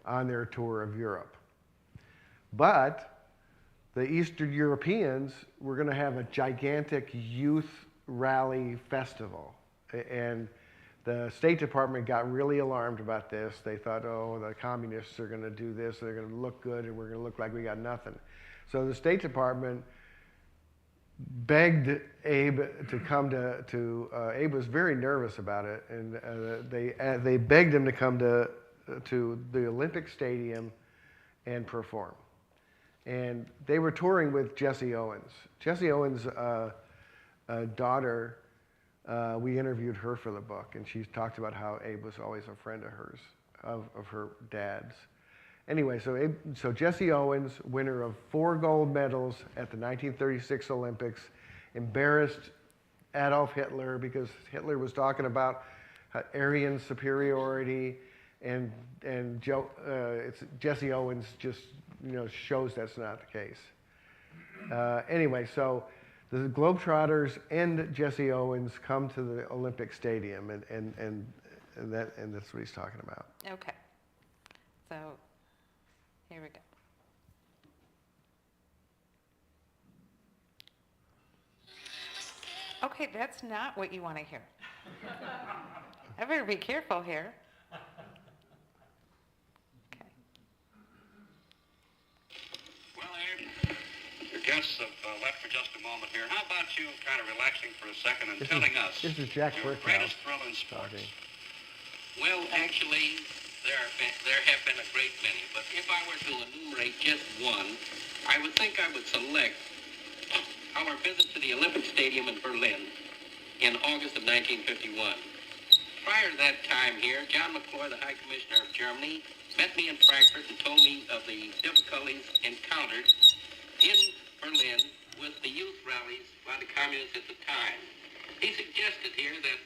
on their tour of Europe. But the Eastern Europeans were going to have a gigantic youth rally festival. And the State Department got really alarmed about this. They thought, oh, the communists are going to do this. They're going to look good, and we're going to look like we got nothing. So the State Department begged Abe to come to Abe was very nervous about it, and they begged him to come to the Olympic Stadium and perform. And they were touring with Jesse Owens. Jesse Owens' daughter We interviewed her for the book, and she talked about how Abe was always a friend of hers, of her dad's. Anyway, so Jesse Owens, winner of 4 gold medals at the 1936 Olympics, embarrassed Adolf Hitler because Hitler was talking about Aryan superiority, and Jesse Owens just shows that's not the case. Anyway, so the Globetrotters and Jesse Owens come to the Olympic Stadium, and that's what he's talking about. Okay. So here we go. Okay, that's not what you want to hear. I better be careful here. Okay. Well, Abe, your guests have left for just a moment here. How about you kind of relaxing for a second and telling us this is Jack your Brickhouse greatest thrill in sports? talking. Well, actually, there have been a great many, but if I were to enumerate just one, I would think I would select our visit to the Olympic Stadium in Berlin in August of 1951. Prior to that time here, John McCloy, the High Commissioner of Germany, met me in Frankfurt and told me of the difficulties encountered in Berlin with the youth rallies by the communists at the time. He suggested here that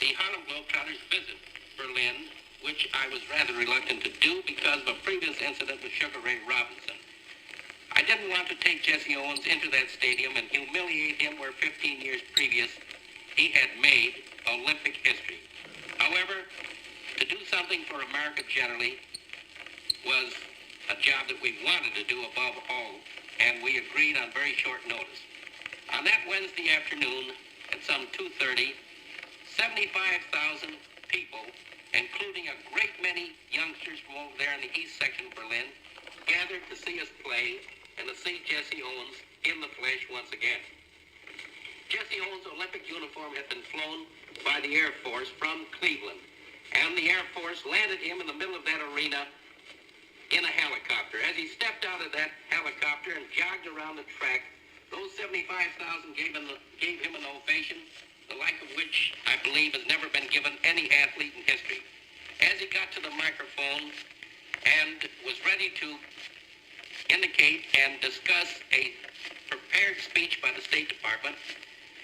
the Harlem Globetrotters visit Berlin, which I was rather reluctant to do because of a previous incident with Sugar Ray Robinson. I didn't want to take Jesse Owens into that stadium and humiliate him where 15 years previous he had made Olympic history. However, to do something for America generally was a job that we wanted to do above all, and we agreed on very short notice. On that Wednesday afternoon at some 2:30, 75,000 people, including a great many youngsters from over there in the east section of Berlin, gathered to see us play and to see Jesse Owens in the flesh once again. Jesse Owens' Olympic uniform had been flown by the Air Force from Cleveland, and the Air Force landed him in the middle of that arena in a helicopter. As he stepped out of that helicopter and jogged around the track, those 75,000 gave him an ovation, the like of which I believe has never been given any athlete in history. As he got to the microphone and was ready to indicate and discuss a prepared speech by the State Department,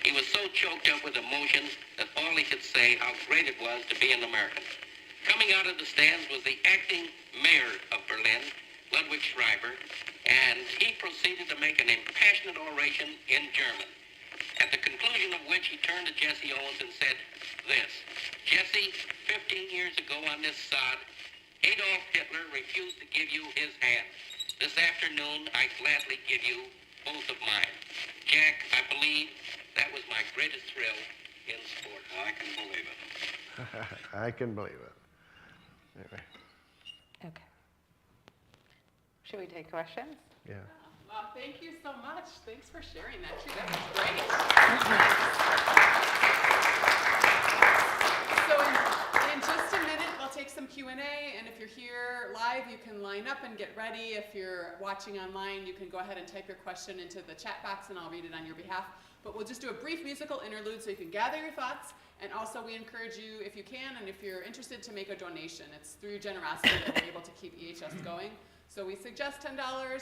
he was so choked up with emotion that all he could say how great it was to be an American. Coming out of the stands was the acting mayor of Berlin, Ludwig Schreiber, and he proceeded to make an impassioned oration in German, at the conclusion of which he turned to Jesse Owens and said this: Jesse, 15 years ago on this sod, Adolf Hitler refused to give you his hand. This afternoon, I gladly give you both of mine. Jack, I believe that was my greatest thrill in sport. I can believe it. I can believe it. Anyway, Okay. Should we take questions? yeah. Well, thank you so much. Thanks for sharing that too. That was great. So in just a minute, we'll take some Q&A, and if you're here live, you can line up and get ready. If you're watching online, you can go ahead and type your question into the chat box, and I'll read it on your behalf. But we'll just do a brief musical interlude so you can gather your thoughts. And also, we encourage you, if you can, and if you're interested, to make a donation. It's through generosity that we're able to keep EHS going. So we suggest $10,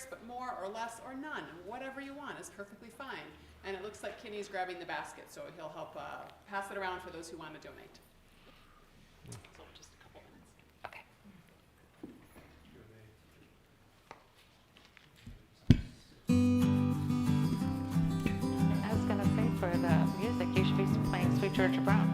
but more or less or none. Whatever you want is perfectly fine. And it looks like Kenny's grabbing the basket, so he'll help pass it around for those who want to donate. So just a couple minutes. Okay. I was going to say, for the music, you should be playing Sweet Georgia Brown.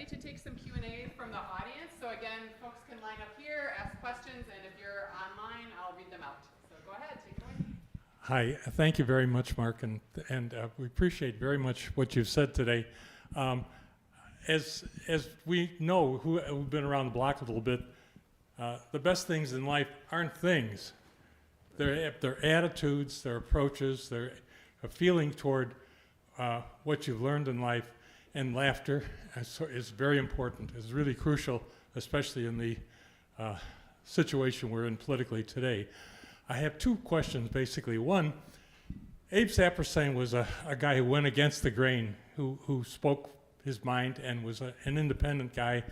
ready to take some Q&A from the audience. So again, folks can line up here, ask questions, and if you're online, I'll read them out. So go ahead, take it away. Hi, thank you very much, Mark, and we appreciate very much what you've said today. As we know, who've been around the block a little bit, the best things in life aren't things. They're attitudes, their approaches, their feeling toward what you've learned in life, and laughter is very important. It's really crucial, especially in the situation we're in politically today. I have two questions, basically. One, Abe Saperstein was a guy who went against the grain, who spoke his mind and was an independent guy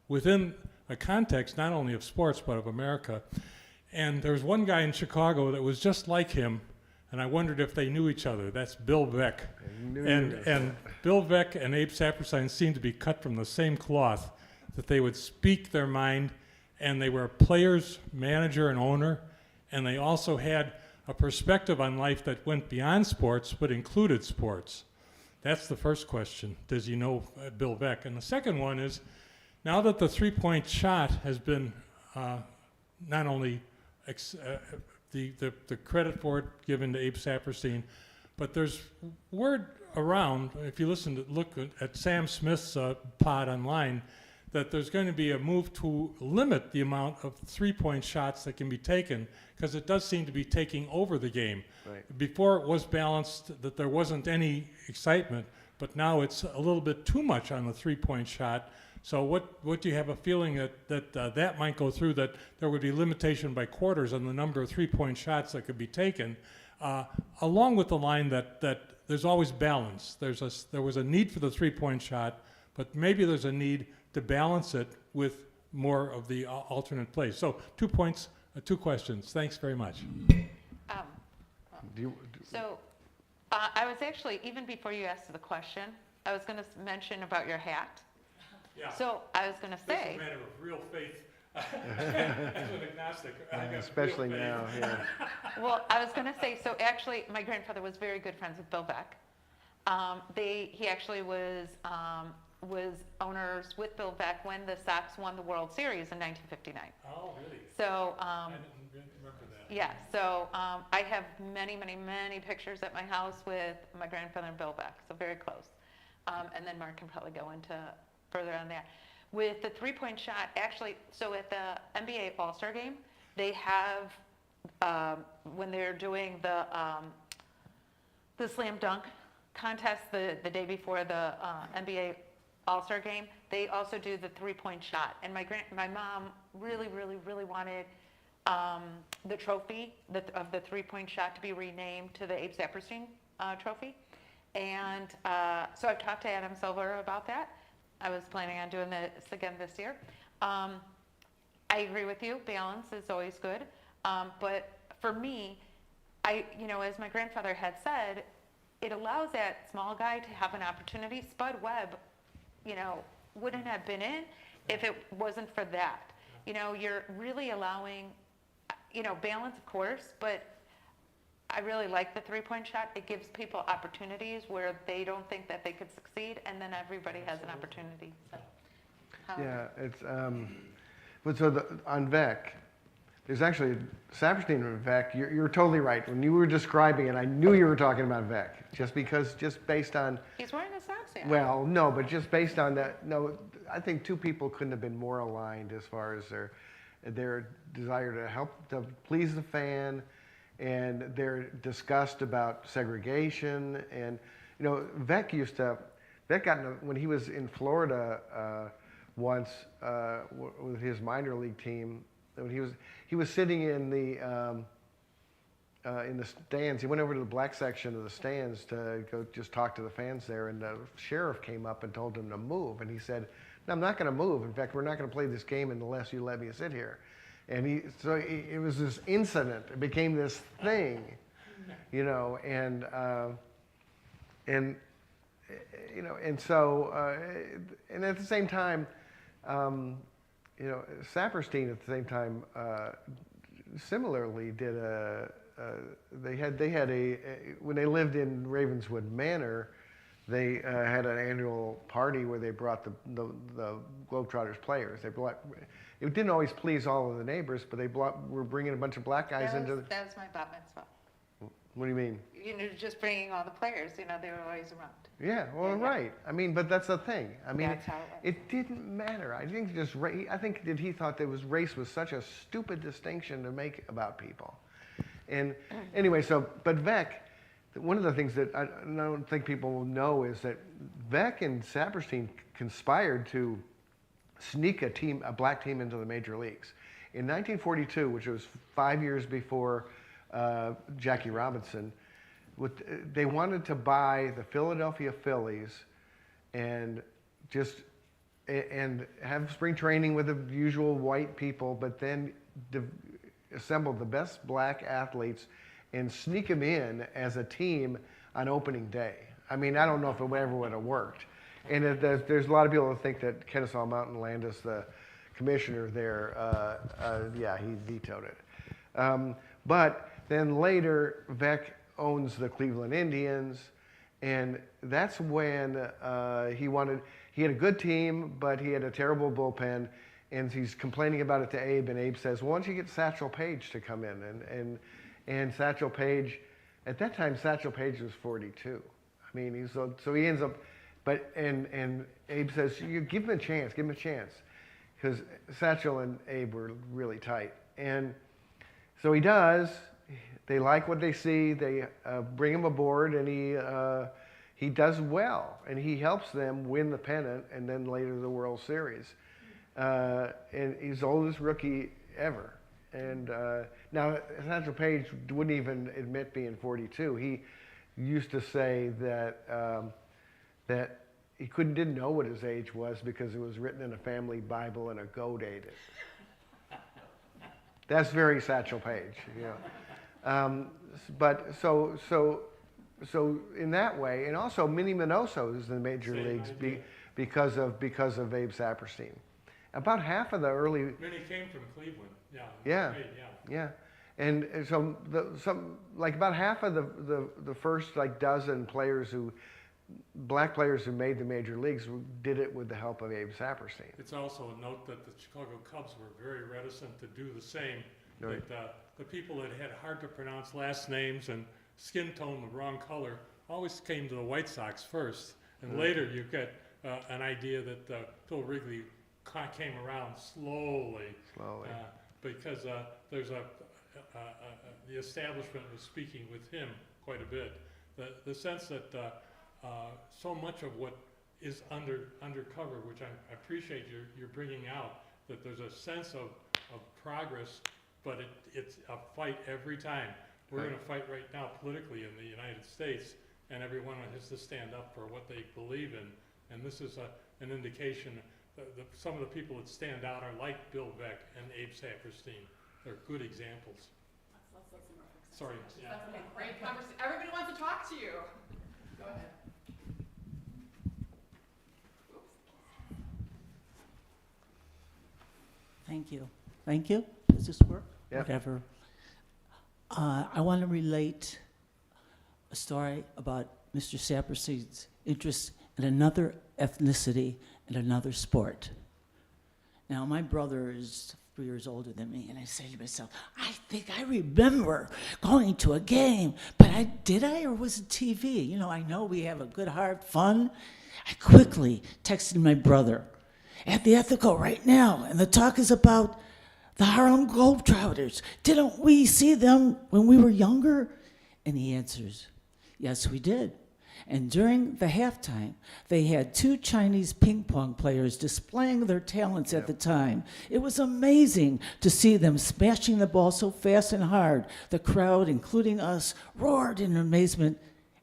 within a context not only of sports but of America. And there was one guy in Chicago that was just like him, and I wondered if they knew each other. That's Bill Veeck. And Bill Veeck and Abe Saperstein seemed to be cut from the same cloth, that they would speak their mind, and they were a player's manager and owner, and they also had a perspective on life that went beyond sports but included sports. That's the first question. Does he know Bill Veeck? And the second one is, now that the three-point shot has been not only the credit for it given to Abe Saperstein, but there's word around, if you look at Sam Smith's pod online, that there's going to be a move to limit the amount of three-point shots that can be taken, because it does seem to be taking over the game. Right. Before it was balanced, that there wasn't any excitement, but now it's a little bit too much on the three-point shot. So what do you have a feeling that might go through, that there would be limitation by quarters on the number of three-point shots that could be taken, along with the line that there's always balance. There was a need for the three-point shot, but maybe there's a need to balance it with more of the alternate plays. So 2 points, 2 questions. Thanks very much. I was actually, even before you asked the question, I was going to mention about your hat. Yeah. So I was going to say. This is a matter of real faith. As an agnostic, especially now. Yeah. Well, I was going to say, so actually, my grandfather was very good friends with Bill Veeck. He actually was owners with Bill Veeck when the Sox won the World Series in 1959. Oh, really? So, I didn't remember that. yeah, so I have many, many, many pictures at my house with my grandfather and Bill Veeck, so very close. And then Mark can probably go into further on that. With the three-point shot, actually, so at the NBA All-Star Game, they have, when they're doing the slam dunk contest the day before the NBA All-Star Game, they also do the three-point shot. And my mom really, really, really wanted the trophy of the three-point shot to be renamed to the Abe Saperstein trophy. And so I've talked to Adam Silver about that. I was planning on doing this again this year. I agree with you, balance is always good. But for me, as my grandfather had said, it allows that small guy to have an opportunity. Spud Webb, wouldn't have been in if it wasn't for that. You're really allowing, balance, of course, but I really like the three-point shot. It gives people opportunities where they don't think that they could succeed, and then everybody has an opportunity. So, yeah, it's but so on Veeck, there's actually Saperstein and Veeck. You're totally right. When you were describing it, I knew you were talking about Veeck, just based on. He's wearing a Sox hat. Well, no, but just based on that. No, I think two people couldn't have been more aligned as far as their desire to please the fan, and their disgust about segregation. And Veeck got when he was in Florida once with his minor league team. When he was sitting in the stands. He went over to the black section of the stands to go just talk to the fans there, and the sheriff came up and told him to move, and he said, "No, I'm not going to move. In fact, we're not going to play this game unless you let me sit here." And it was this incident. It became this thing, and at the same time, Saperstein at the same time similarly did they had when they lived in Ravenswood Manor, they had an annual party where they brought the Globetrotters players. It didn't always please all of the neighbors, but were bringing a bunch of black guys into the... That was my bat mitzvah. What do you mean? You know, just bringing all the players, you know, they were always around. Yeah, well, right. I mean, but that's the thing. I mean, That's how it was. it didn't matter. I think that he thought that race was such a stupid distinction to make about people. And anyway, but Vet, one of the things that I don't think people will know is that Vet and Saperstein conspired to sneak a black team into the major leagues. In 1942, which was 5 years before Jackie Robinson, they wanted to buy the Philadelphia Phillies and have spring training with the usual white people, but then assemble the best black athletes and sneak them in as a team on opening day. I mean, I don't know if it ever would have worked. And there's a lot of people that think that Kennesaw Mountain Landis, the commissioner there, yeah, he vetoed it. But then later, Vec owns the Cleveland Indians, and that's when he had a good team, but he had a terrible bullpen, and he's complaining about it to Abe, and Abe says, well, why don't you get Satchel Paige to come in? And Satchel Paige, at that time, Satchel Paige was 42. I mean, so he ends up, and Abe says, you give him a chance, because Satchel and Abe were really tight. And so he does. They like what they see. They bring him aboard, and he does well, and he helps them win the pennant, and then later the World Series. And he's the oldest rookie ever. And now Satchel Paige wouldn't even admit being 42. He used to say that he didn't know what his age was because it was written in a family Bible and a go dated. That's very Satchel Paige, you know. But so in that way, and also Minnie Minoso is in the major leagues because of Abe Saperstein. About half of the early Minnie came from Cleveland. Yeah. Yeah. Great, Yeah. And so about half of the first dozen black players who made the major leagues did it with the help of Abe Saperstein. It's also a note that the Chicago Cubs were very reticent to do the same. Right. That the people that had hard to pronounce last names and skin tone the wrong color always came to the White Sox first, and later you get an idea that Phil Wrigley came around slowly. Because there's the establishment was speaking with him quite a bit. The sense that so much of what is undercover, which I appreciate you're bringing out, that there's a sense of progress, but it's a fight every time. We're in a fight right now politically in the United States, and everyone has to stand up for what they believe in. And this is an indication. Some of the people that stand out are like Bill Veeck and Abe Saperstein. They're good examples. Let's let some more folks. Sorry. Yeah. That's okay. Great conversation. Everybody wants to talk to you. Go ahead. Thank you. Thank you. Does this work? Yeah. Whatever. I want to relate a story about Mr. Saperstein's interest in another ethnicity and another sport. Now, my brother is 3 years older than me, and I say to myself, I think I remember going to a game, but did I, or was it TV? You know, I know we have a good, hard fun. I quickly texted my brother, at the Ethical right now, and the talk is about the Harlem Globetrotters. Didn't we see them when we were younger? And he answers, yes, we did. And during the halftime, they had 2 Chinese ping pong players displaying their talents at the time. It was amazing to see them smashing the ball so fast and hard. The crowd, including us, roared in amazement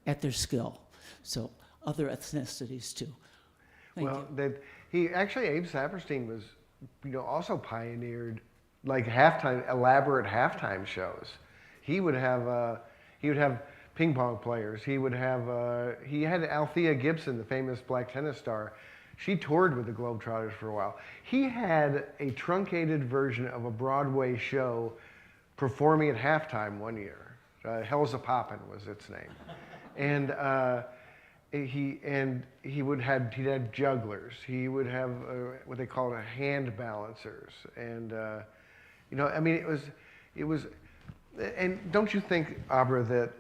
at their skill. So other ethnicities too. Thank you. Abe Saperstein was, also pioneered elaborate halftime shows. He would have ping pong players. He had Althea Gibson, the famous black tennis star. She toured with the Globetrotters for a while. He had a truncated version of a Broadway show performing at halftime one year. 𝘎𝘭𝘰𝘣𝘦 was its name. he'd have jugglers. He would have what they called hand balancers, and I mean, it was, and don't you think, Abra,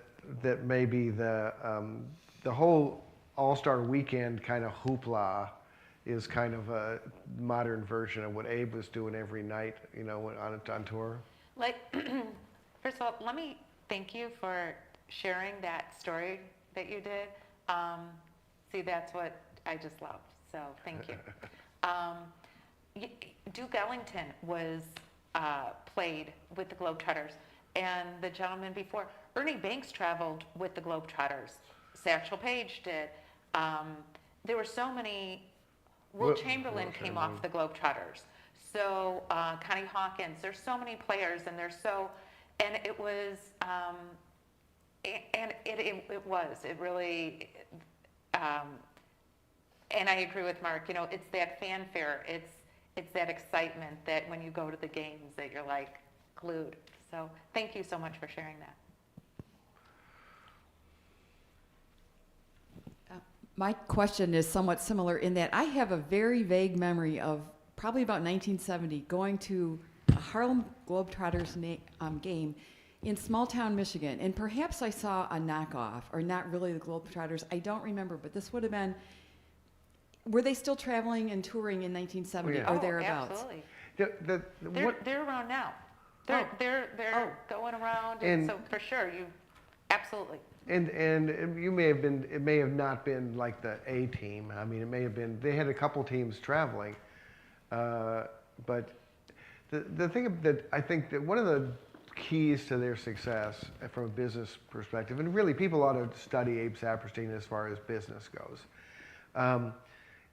that maybe the whole All-Star Weekend kind of hoopla is kind of a modern version of what Abe was doing every night, on tour? Like, first of all, let me thank you for sharing that story that you did. See, that's what I just loved, so thank you. Duke Ellington was played with the Globetrotters, and the gentleman before, Ernie Banks traveled with the Globetrotters. Satchel Paige did. There were so many. Will Chamberlain came off the Globetrotters. So Connie Hawkins. There's so many players, and it was, and it really. And I agree with Mark. It's that fanfare. It's that excitement that when you go to the games that you're like glued. So thank you so much for sharing that. My question is somewhat similar in that I have a very vague memory of probably about 1970 going to a Harlem Globetrotters game in small town Michigan, and perhaps I saw a knockoff, or not really the Globetrotters. I don't remember, but this would have been. Were they still traveling and touring in 1970 or thereabouts? Absolutely. They're around now. They're going around, and so for sure absolutely. And you may have been. It may have not been like the A team. I mean, it may have been. They had a couple teams traveling, but the thing that I think that one of the keys to their success from a business perspective, and really people ought to study Abe Saperstein as far as business goes,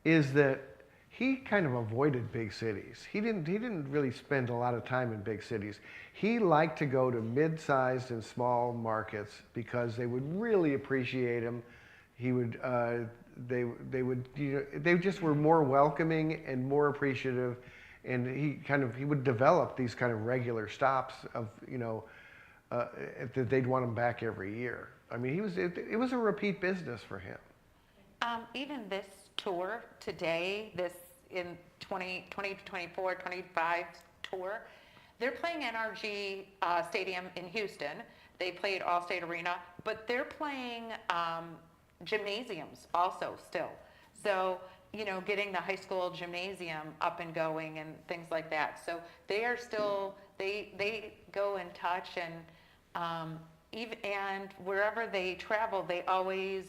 is that he kind of avoided big cities. He didn't really spend a lot of time in big cities. He liked to go to mid-sized and small markets because they would really appreciate him. He would, they just were more welcoming and more appreciative, and he would develop these kind of regular stops of, that they'd want him back every year. I mean, it was a repeat business for him. Even this tour today, this in 2024, 25 tour, they're playing NRG Stadium in Houston. They played Allstate Arena, but they're playing gymnasiums also still. So, getting the high school gymnasium up and going and things like that. So they are still, they go in touch, and and wherever they travel, they always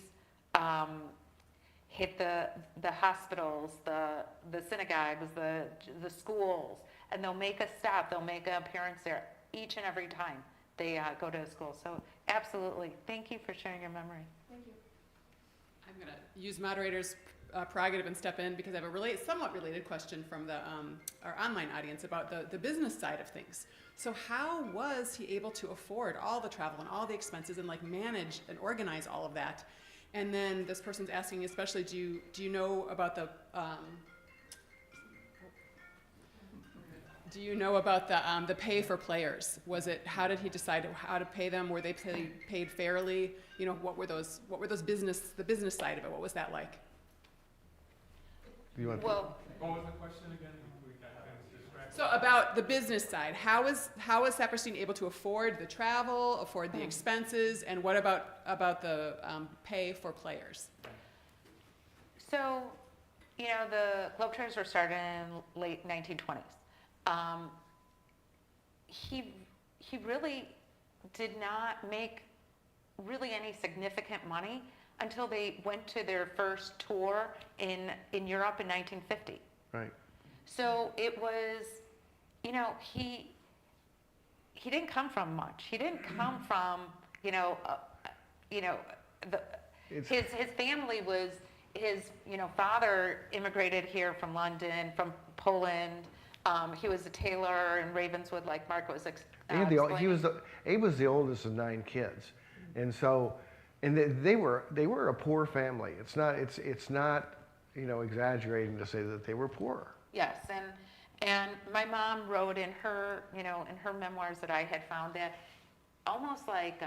hit the hospitals, the synagogues, the schools, and they'll make a stop. They'll make an appearance there each and every time they go to a school. So absolutely, thank you for sharing your memory. Thank you. I'm going to use moderator's prerogative and step in because I have a somewhat related question from our online audience about the business side of things. So how was he able to afford all the travel and all the expenses and manage and organize all of that? And then this person's asking, especially, do you know about the the pay for players? How did he decide how to pay them? Were they paid fairly? What were the business side of it? What was that like? What was the question again? So about the business side, how is Saperstein able to afford the travel, afford the expenses, and what about the pay for players? So, the Globetrotters were started in late 1920s. He really did not make really any significant money until they went to their first tour in Europe in 1950. Right. So it was, he didn't come from much. He didn't come from, his family was, his father immigrated here from London, from Poland. He was a tailor in Ravenswood, like Mark was explaining. Abe was the oldest of 9 kids, and so, and they were a poor family. It's not exaggerating to say that they were poor. Yes, and my mom wrote in her memoirs that I had found that almost like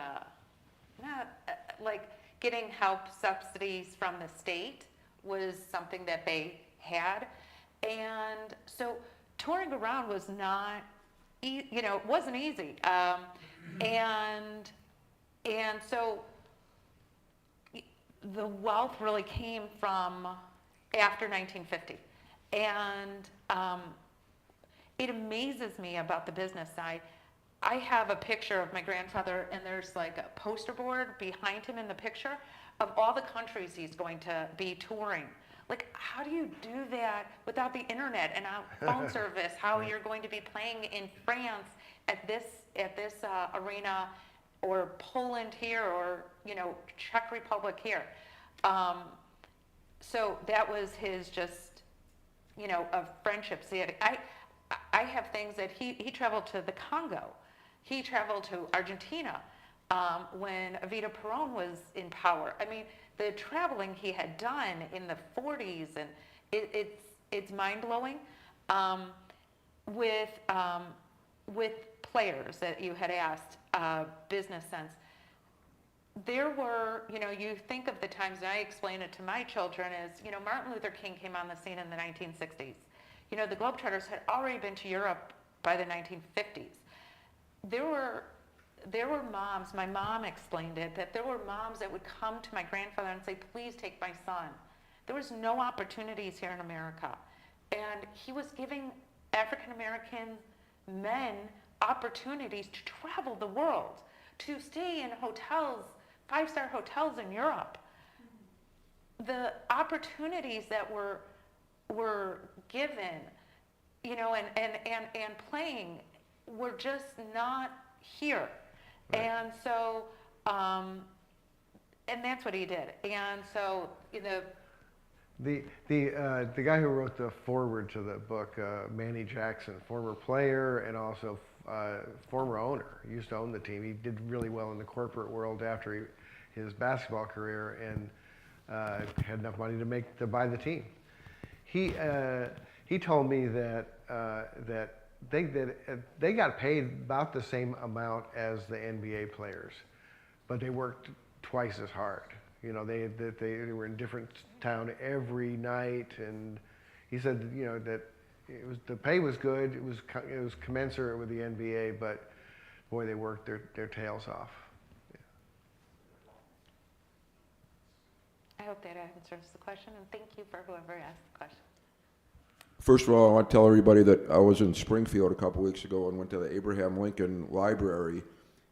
getting help subsidies from the state was something that they had. And so touring around was not, it wasn't easy. And so the wealth really came from after 1950. And it amazes me about the business side. I have a picture of my grandfather, and there's like a poster board behind him in the picture of all the countries he's going to be touring. Like, how do you do that without the internet and phone service? How you're going to be playing in France at this arena, or Poland here, or Czech Republic here. So that was his just of friendships. I have things that he traveled to the Congo. He traveled to Argentina when Evita Peron was in power. I mean, the traveling he had done in the 40s, and it's mind-blowing. With players that you had asked, business sense, there were, you think of the times, and I explain it to my children, as, Martin Luther King came on the scene in the 1960s. The Globetrotters had already been to Europe by the 1950s. There were moms, my mom explained it, that there were moms that would come to my grandfather and say, please take my son. There was no opportunities here in America. And he was giving African American men opportunities to travel the world, to stay in hotels, 5-star hotels in Europe. The opportunities that were given, and playing were just not here. Right. And so, and that's what he did. And so, The guy who wrote the foreword to the book, Manny Jackson, former player and also former owner, he used to own the team. He did really well in the corporate world after his basketball career, and had enough money to buy the team. He told me that they got paid about the same amount as the NBA players, but they worked twice as hard. They were in different town every night, and he said that the pay was good. It was commensurate with the NBA, but boy, they worked their tails off. Yeah. I hope that answers the question, and thank you for whoever asked the question. First of all, I want to tell everybody that I was in Springfield a couple weeks ago and went to the Abraham Lincoln Library,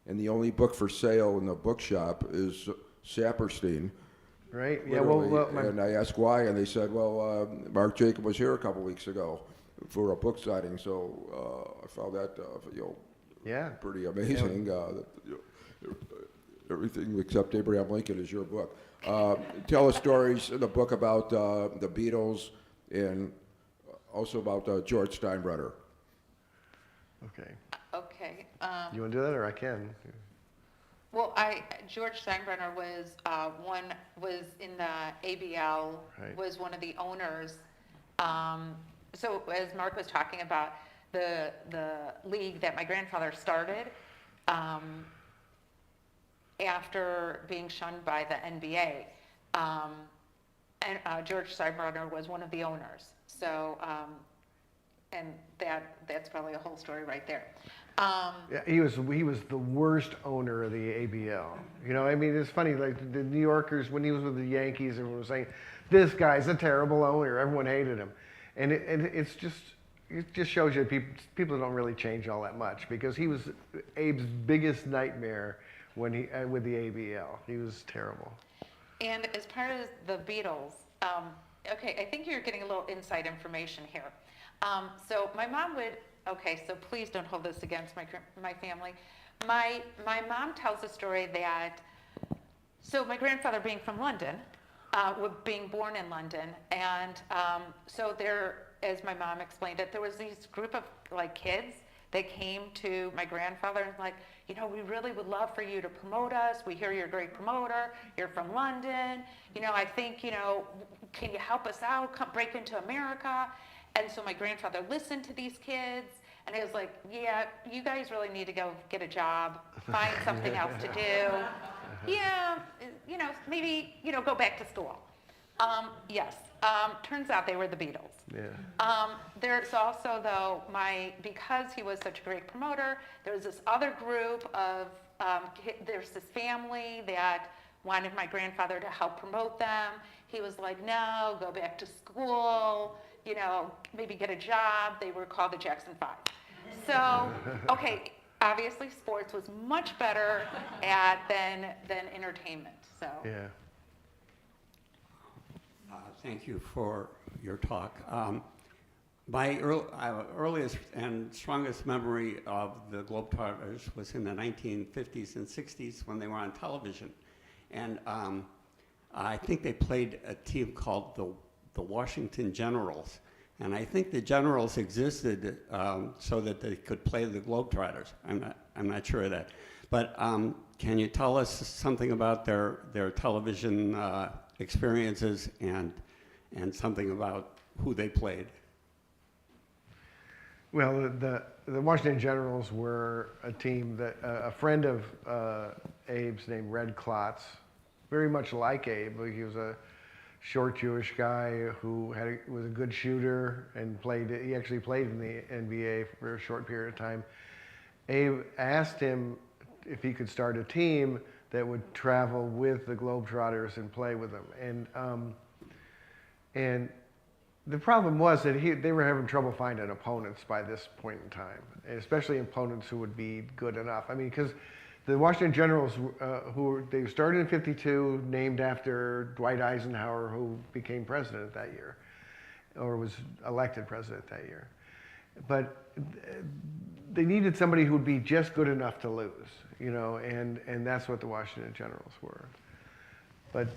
and the only book for sale in the bookshop is Saperstein. Right. Yeah. And I asked why, and they said, "Well, Mark Jacob was here a couple weeks ago for a book signing." So I found that pretty amazing. Yeah. Everything except Abraham Lincoln is your book. Tell us stories in the book about the Beatles and also about George Steinbrenner. Okay. Okay. You want to do that, or I can? Well, George Steinbrenner was in the ABL, right. Was one of the owners. So as Mark was talking about the league that my grandfather started, after being shunned by the NBA, and George Steinbrenner was one of the owners. So, and that's probably a whole story right there. Yeah, he was the worst owner of the ABL. I mean, it's funny, like the New Yorkers, when he was with the Yankees, everyone was saying, this guy's a terrible owner. Everyone hated him. And it just shows you people don't really change all that much, because he was Abe's biggest nightmare when with the ABL. He was terrible. And as part of the Beatles, okay, I think you're getting a little inside information here. So my mom would, okay, so please don't hold this against my family. My mom tells a story that, so my grandfather being from London, being born in London, and so there, as my mom explained it, there was these group of kids that came to my grandfather and like, we really would love for you to promote us. We hear you're a great promoter. You're from London. I think, can you help us out? Come break into America. And so my grandfather listened to these kids, and he was like, yeah, you guys really need to go get a job, find something else to do. yeah, maybe, go back to school. Yes. Turns out they were the Beatles. Yeah. There's also, though, because he was such a great promoter, there was this other group of, there's this family that wanted my grandfather to help promote them. He was like, no, go back to school, maybe get a job. They were called the Jackson Five. So, okay, obviously sports was much better than entertainment. So. Yeah. Thank you for your talk. My earliest and strongest memory of the Globetrotters was in the 1950s and 60s when they were on television. And I think they played a team called the Washington Generals. And I think the Generals existed so that they could play the Globetrotters. I'm not sure of that. But can you tell us something about their television experiences and something about who they played? Well, the Washington Generals were a team that a friend of Abe's named Red Klotz, very much like Abe. He was a short Jewish guy who was a good shooter and he actually played in the NBA for a short period of time. Abe asked him if he could start a team that would travel with the Globetrotters and play with them. And the problem was that they were having trouble finding opponents by this point in time, and especially opponents who would be good enough. I mean, because the Washington Generals, they started in '52, named after Dwight Eisenhower, who became president that year, or was elected president that year. But they needed somebody who would be just good enough to lose, and that's what the Washington Generals were. But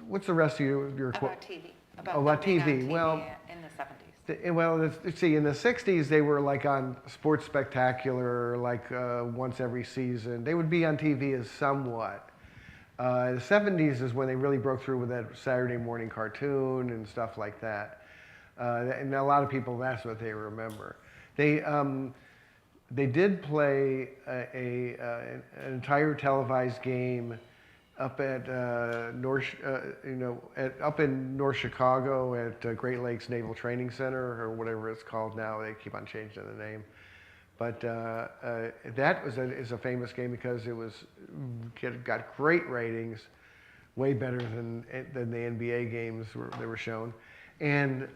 what's the rest of your quote? About TV. About being TV. on Well, in the 70s. Well, in the 60s, they were like on Sports Spectacular, like once every season. They would be on TV as somewhat. The 70s is when they really broke through with that Saturday morning cartoon and stuff like that. And a lot of people, that's what they remember. They did play an entire televised game up at up in North Chicago at Great Lakes Naval Training Center, or whatever it's called now. They keep on changing the name. But that is a famous game because it got great ratings, way better than the NBA games that were shown. And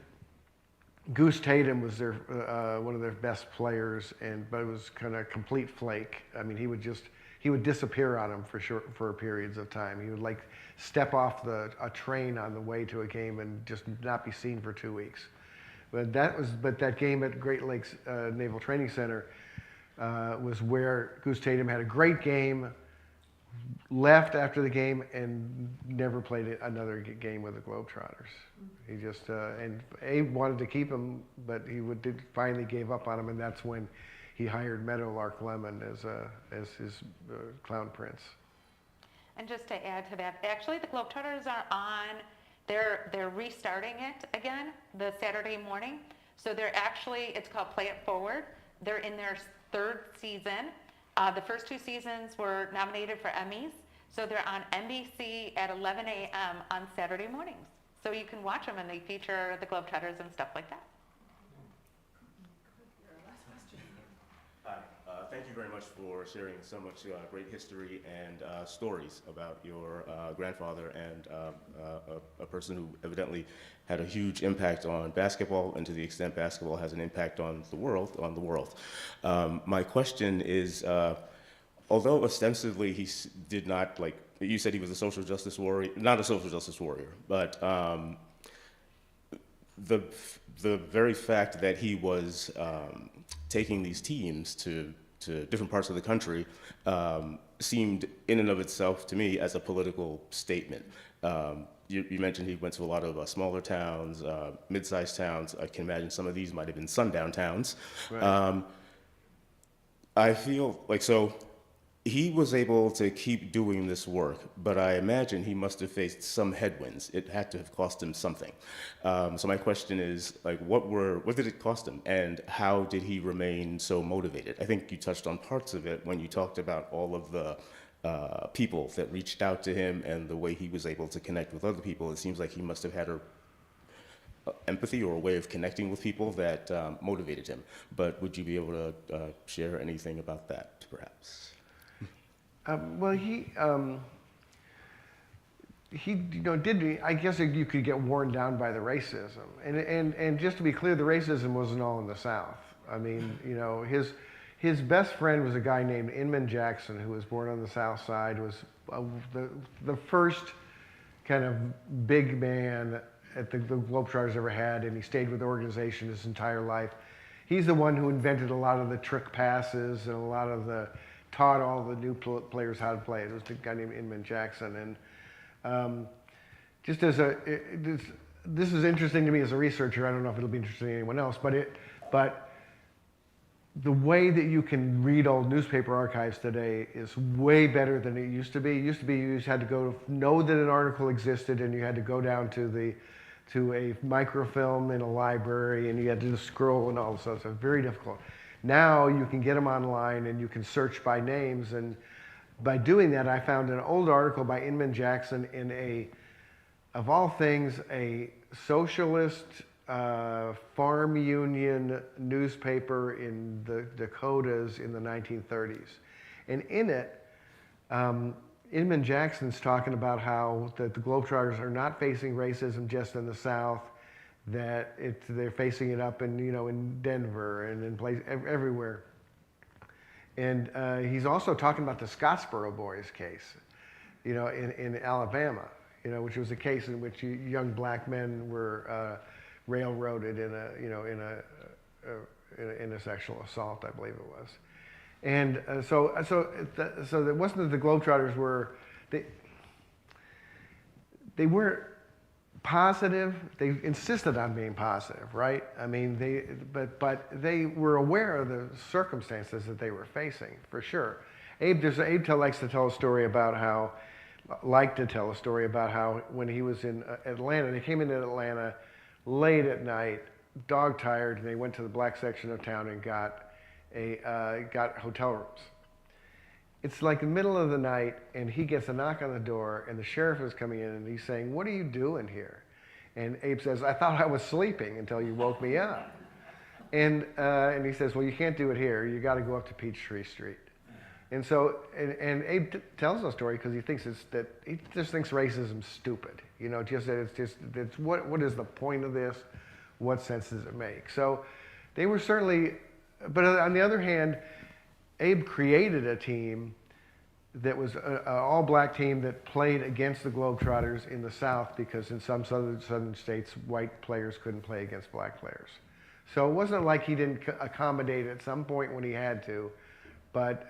Goose Tatum was one of their best players, but it was kind of a complete flake. I mean, he would disappear on them for periods of time. He would like step off a train on the way to a game and just not be seen for 2 weeks. But that game at Great Lakes Naval Training Center was where Goose Tatum had a great game, left after the game, and never played another game with the Globetrotters. He just and Abe wanted to keep him, but he finally gave up on him, and that's when he hired Meadowlark Lemon as his clown prince. And just to add to that, actually the Globetrotters are on, they're restarting it again the Saturday morning. So it's called Play It Forward. They're in their third season. The first 2 seasons were nominated for Emmys. So they're on NBC at 11 a.m. on Saturday mornings. So you can watch them and they feature the Globetrotters and stuff like that. Thank you very much for sharing so much great history and stories about your grandfather and a person who evidently had a huge impact on basketball, and to the extent basketball has an impact on the world. My question is, although ostensibly he did not, like you said, he was a social justice warrior, not a social justice warrior, but the very fact that he was taking these teams to different parts of the country seemed in and of itself to me as a political statement. You mentioned he went to a lot of smaller towns, mid-sized towns. I can imagine some of these might have been sundown towns. Right. I feel like, so he was able to keep doing this work, but I imagine he must have faced some headwinds. It had to have cost him something. So my question is, like, what did it cost him, and how did he remain so motivated? I think you touched on parts of it when you talked about all of the people that reached out to him and the way he was able to connect with other people. It seems like he must have had a empathy or a way of connecting with people that motivated him. But would you be able to share anything about that, perhaps? Well, he I guess you could get worn down by the racism. And just to be clear, the racism wasn't all in the South. I mean, his best friend was a guy named Inman Jackson, who was born on the South Side, was the first kind of big man that the Globetrotters ever had, and he stayed with the organization his entire life. He's the one who invented a lot of the trick passes and taught all the new players how to play. It was the guy named Inman Jackson. And just as this is interesting to me as a researcher. I don't know if it'll be interesting to anyone else, but the way that you can read old newspaper archives today is way better than it used to be. It used to be you just had to know that an article existed, and you had to go down to a microfilm in a library, and you had to just scroll and all this stuff. So it's very difficult. Now you can get them online, and you can search by names. And by doing that, I found an old article by Inman Jackson in of all things, a socialist farm union newspaper in the Dakotas in the 1930s. And in it, Inman Jackson's talking about how the Globetrotters are not facing racism just in the South, that they're facing it up in Denver and in everywhere. And he's also talking about the Scottsboro Boys case, in Alabama, which was a case in which young black men were railroaded in a sexual assault, I believe it was. And so it wasn't that the Globetrotters were, they weren't positive. They insisted on being positive, right? I mean, but they were aware of the circumstances that they were facing, for sure. Abe likes to tell a story about how when he was in Atlanta, they came into Atlanta late at night, dog tired, and they went to the black section of town and got hotel rooms. It's like the middle of the night, and he gets a knock on the door, and the sheriff is coming in, and he's saying, "What are you doing here?" And Abe says, "I thought I was sleeping until you woke me up." And he says, "Well, you can't do it here. You got to go up to Peachtree Street." And so, and Abe tells the story because he just thinks racism's stupid. What is the point of this? What sense does it make? So they were certainly, but on the other hand, Abe created a team that was an all-black team that played against the Globetrotters in the South, because in some southern states, white players couldn't play against black players. So it wasn't like he didn't accommodate at some point when he had to, but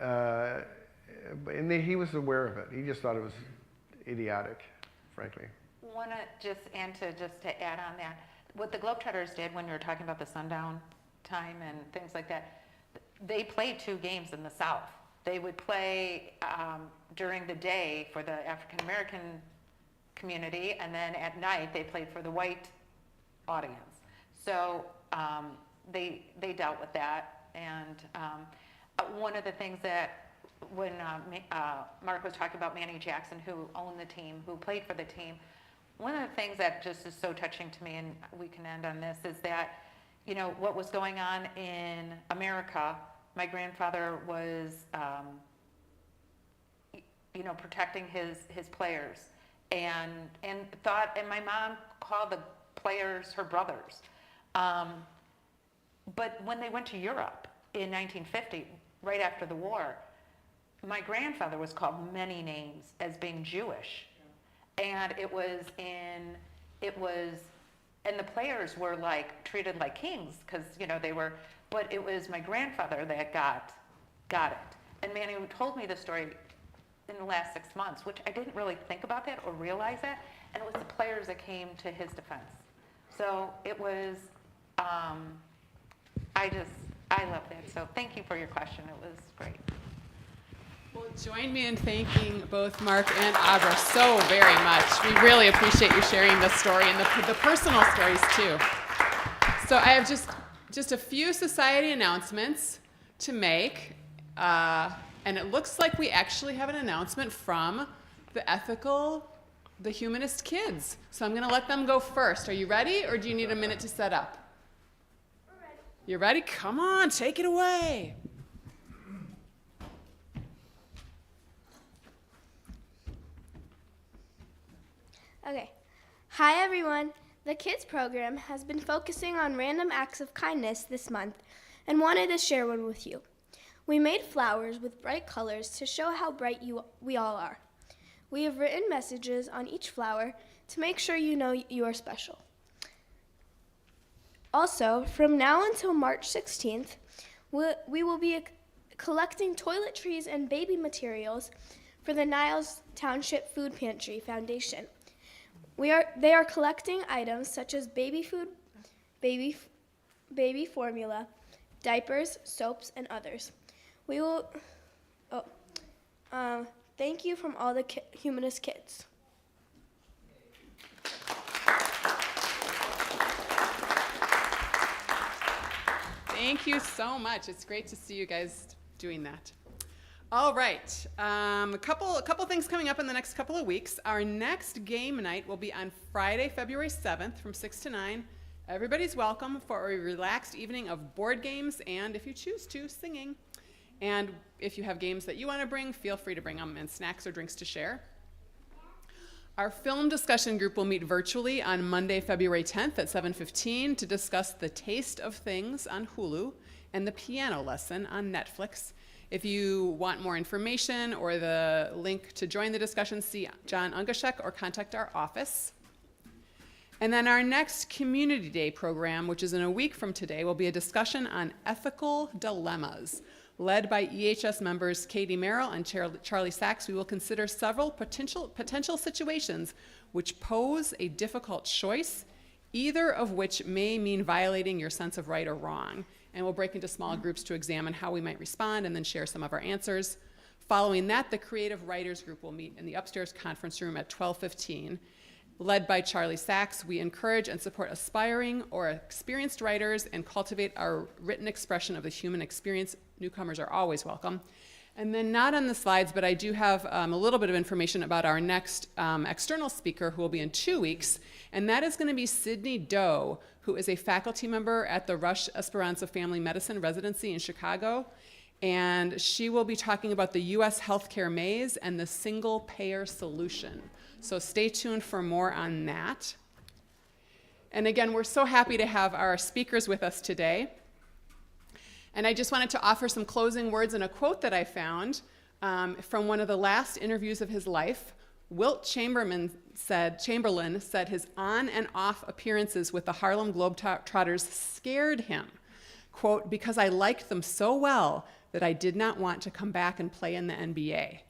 he was aware of it. He just thought it was idiotic, frankly. Just to add on that, what the Globetrotters did when you were talking about the sundown time and things like that, they played 2 games in the South. They would play during the day for the African American community, and then at night they played for the white audience. So they dealt with that. And one of the things that when Mark was talking about Manny Jackson, who owned the team, who played for the team, one of the things that just is so touching to me, and we can end on this, is that what was going on in America. My grandfather was, protecting his players, and my mom called the players her brothers. But when they went to Europe in 1950, right after the war, my grandfather was called many names as being Jewish, and and the players were treated like kings because they were. But it was my grandfather that got it. And Manny told me the story in the last 6 months, which I didn't really think about that or realize that. And it was the players that came to his defense. So it was, I love that. So thank you for your question. It was great. Well, join me in thanking both Mark and Abra so very much. We really appreciate you sharing the story and the personal stories too. So I have just a few society announcements to make. And And it looks like we actually have an announcement from the humanist kids. So I'm going to let them go first. Are you ready, or do you need a minute to set up? We're ready. You ready? Come on, take it away. Okay. Hi, everyone. The Kids program has been focusing on random acts of kindness this month and wanted to share one with you. We made flowers with bright colors to show how bright we all are. We have written messages on each flower to make sure you know you are special. Also, from now until March 16th, we will be collecting toiletries and baby materials for the Niles Township Food Pantry Foundation. They are collecting items such as baby food, baby formula, diapers, soaps, and others. We will. Thank you from all the humanist kids. Thank you so much. It's great to see you guys doing that. All right, a couple things coming up in the next couple of weeks. Our next game night will be on Friday, February 7th from 6 to 9. Everybody's welcome for a relaxed evening of board games and, if you choose to, singing. And if you have games that you want to bring, feel free to bring them, and snacks or drinks to share. Our film discussion group will meet virtually on Monday, February 10th at 7:15 to discuss The Taste of Things on Hulu and The Piano Lesson on Netflix. If you want more information or the link to join the discussion, see John Ungashek or contact our office. And then our next Community Day program, which is in a week from today, will be a discussion on ethical dilemmas. Led by EHS members Katie Merrill and Charlie Sachs, we will consider several potential situations which pose a difficult choice, either of which may mean violating your sense of right or wrong. And we'll break into small groups to examine how we might respond and then share some of our answers. Following that, the Creative Writers Group will meet in the upstairs conference room at 12:15. Led by Charlie Sachs, we encourage and support aspiring or experienced writers and cultivate our written expression of the human experience. Newcomers are always welcome. And then, not on the slides, but I do have a little bit of information about our next external speaker who will be in 2 weeks, and that is going to be Sydney Doe, who is a faculty member at the Rush Esperanza Family Medicine Residency in Chicago. And she will be talking about the U.S. healthcare maze and the single-payer solution. So stay tuned for more on that. And again, we're so happy to have our speakers with us today. And I just wanted to offer some closing words and a quote that I found from one of the last interviews of his life. Wilt Chamberlain said his on and off appearances with the Harlem Globetrotters scared him. Quote, because I liked them so well that I did not want to come back and play in the NBA.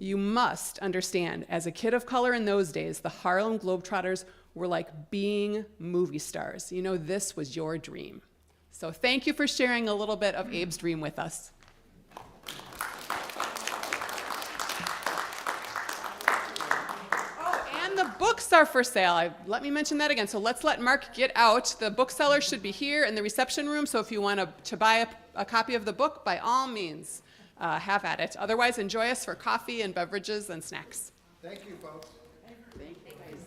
You must understand, as a kid of color in those days, the Harlem Globetrotters were like being movie stars. You know, this was your dream. So thank you for sharing a little bit of Abe's dream with us. Oh, and the books are for sale. Let me mention that again. So let's let Mark get out. The bookseller should be here in the reception room. So if you want to buy a copy of the book, by all means, have at it. Otherwise, enjoy us for coffee and beverages and snacks. Thank you, folks. Thank you, guys.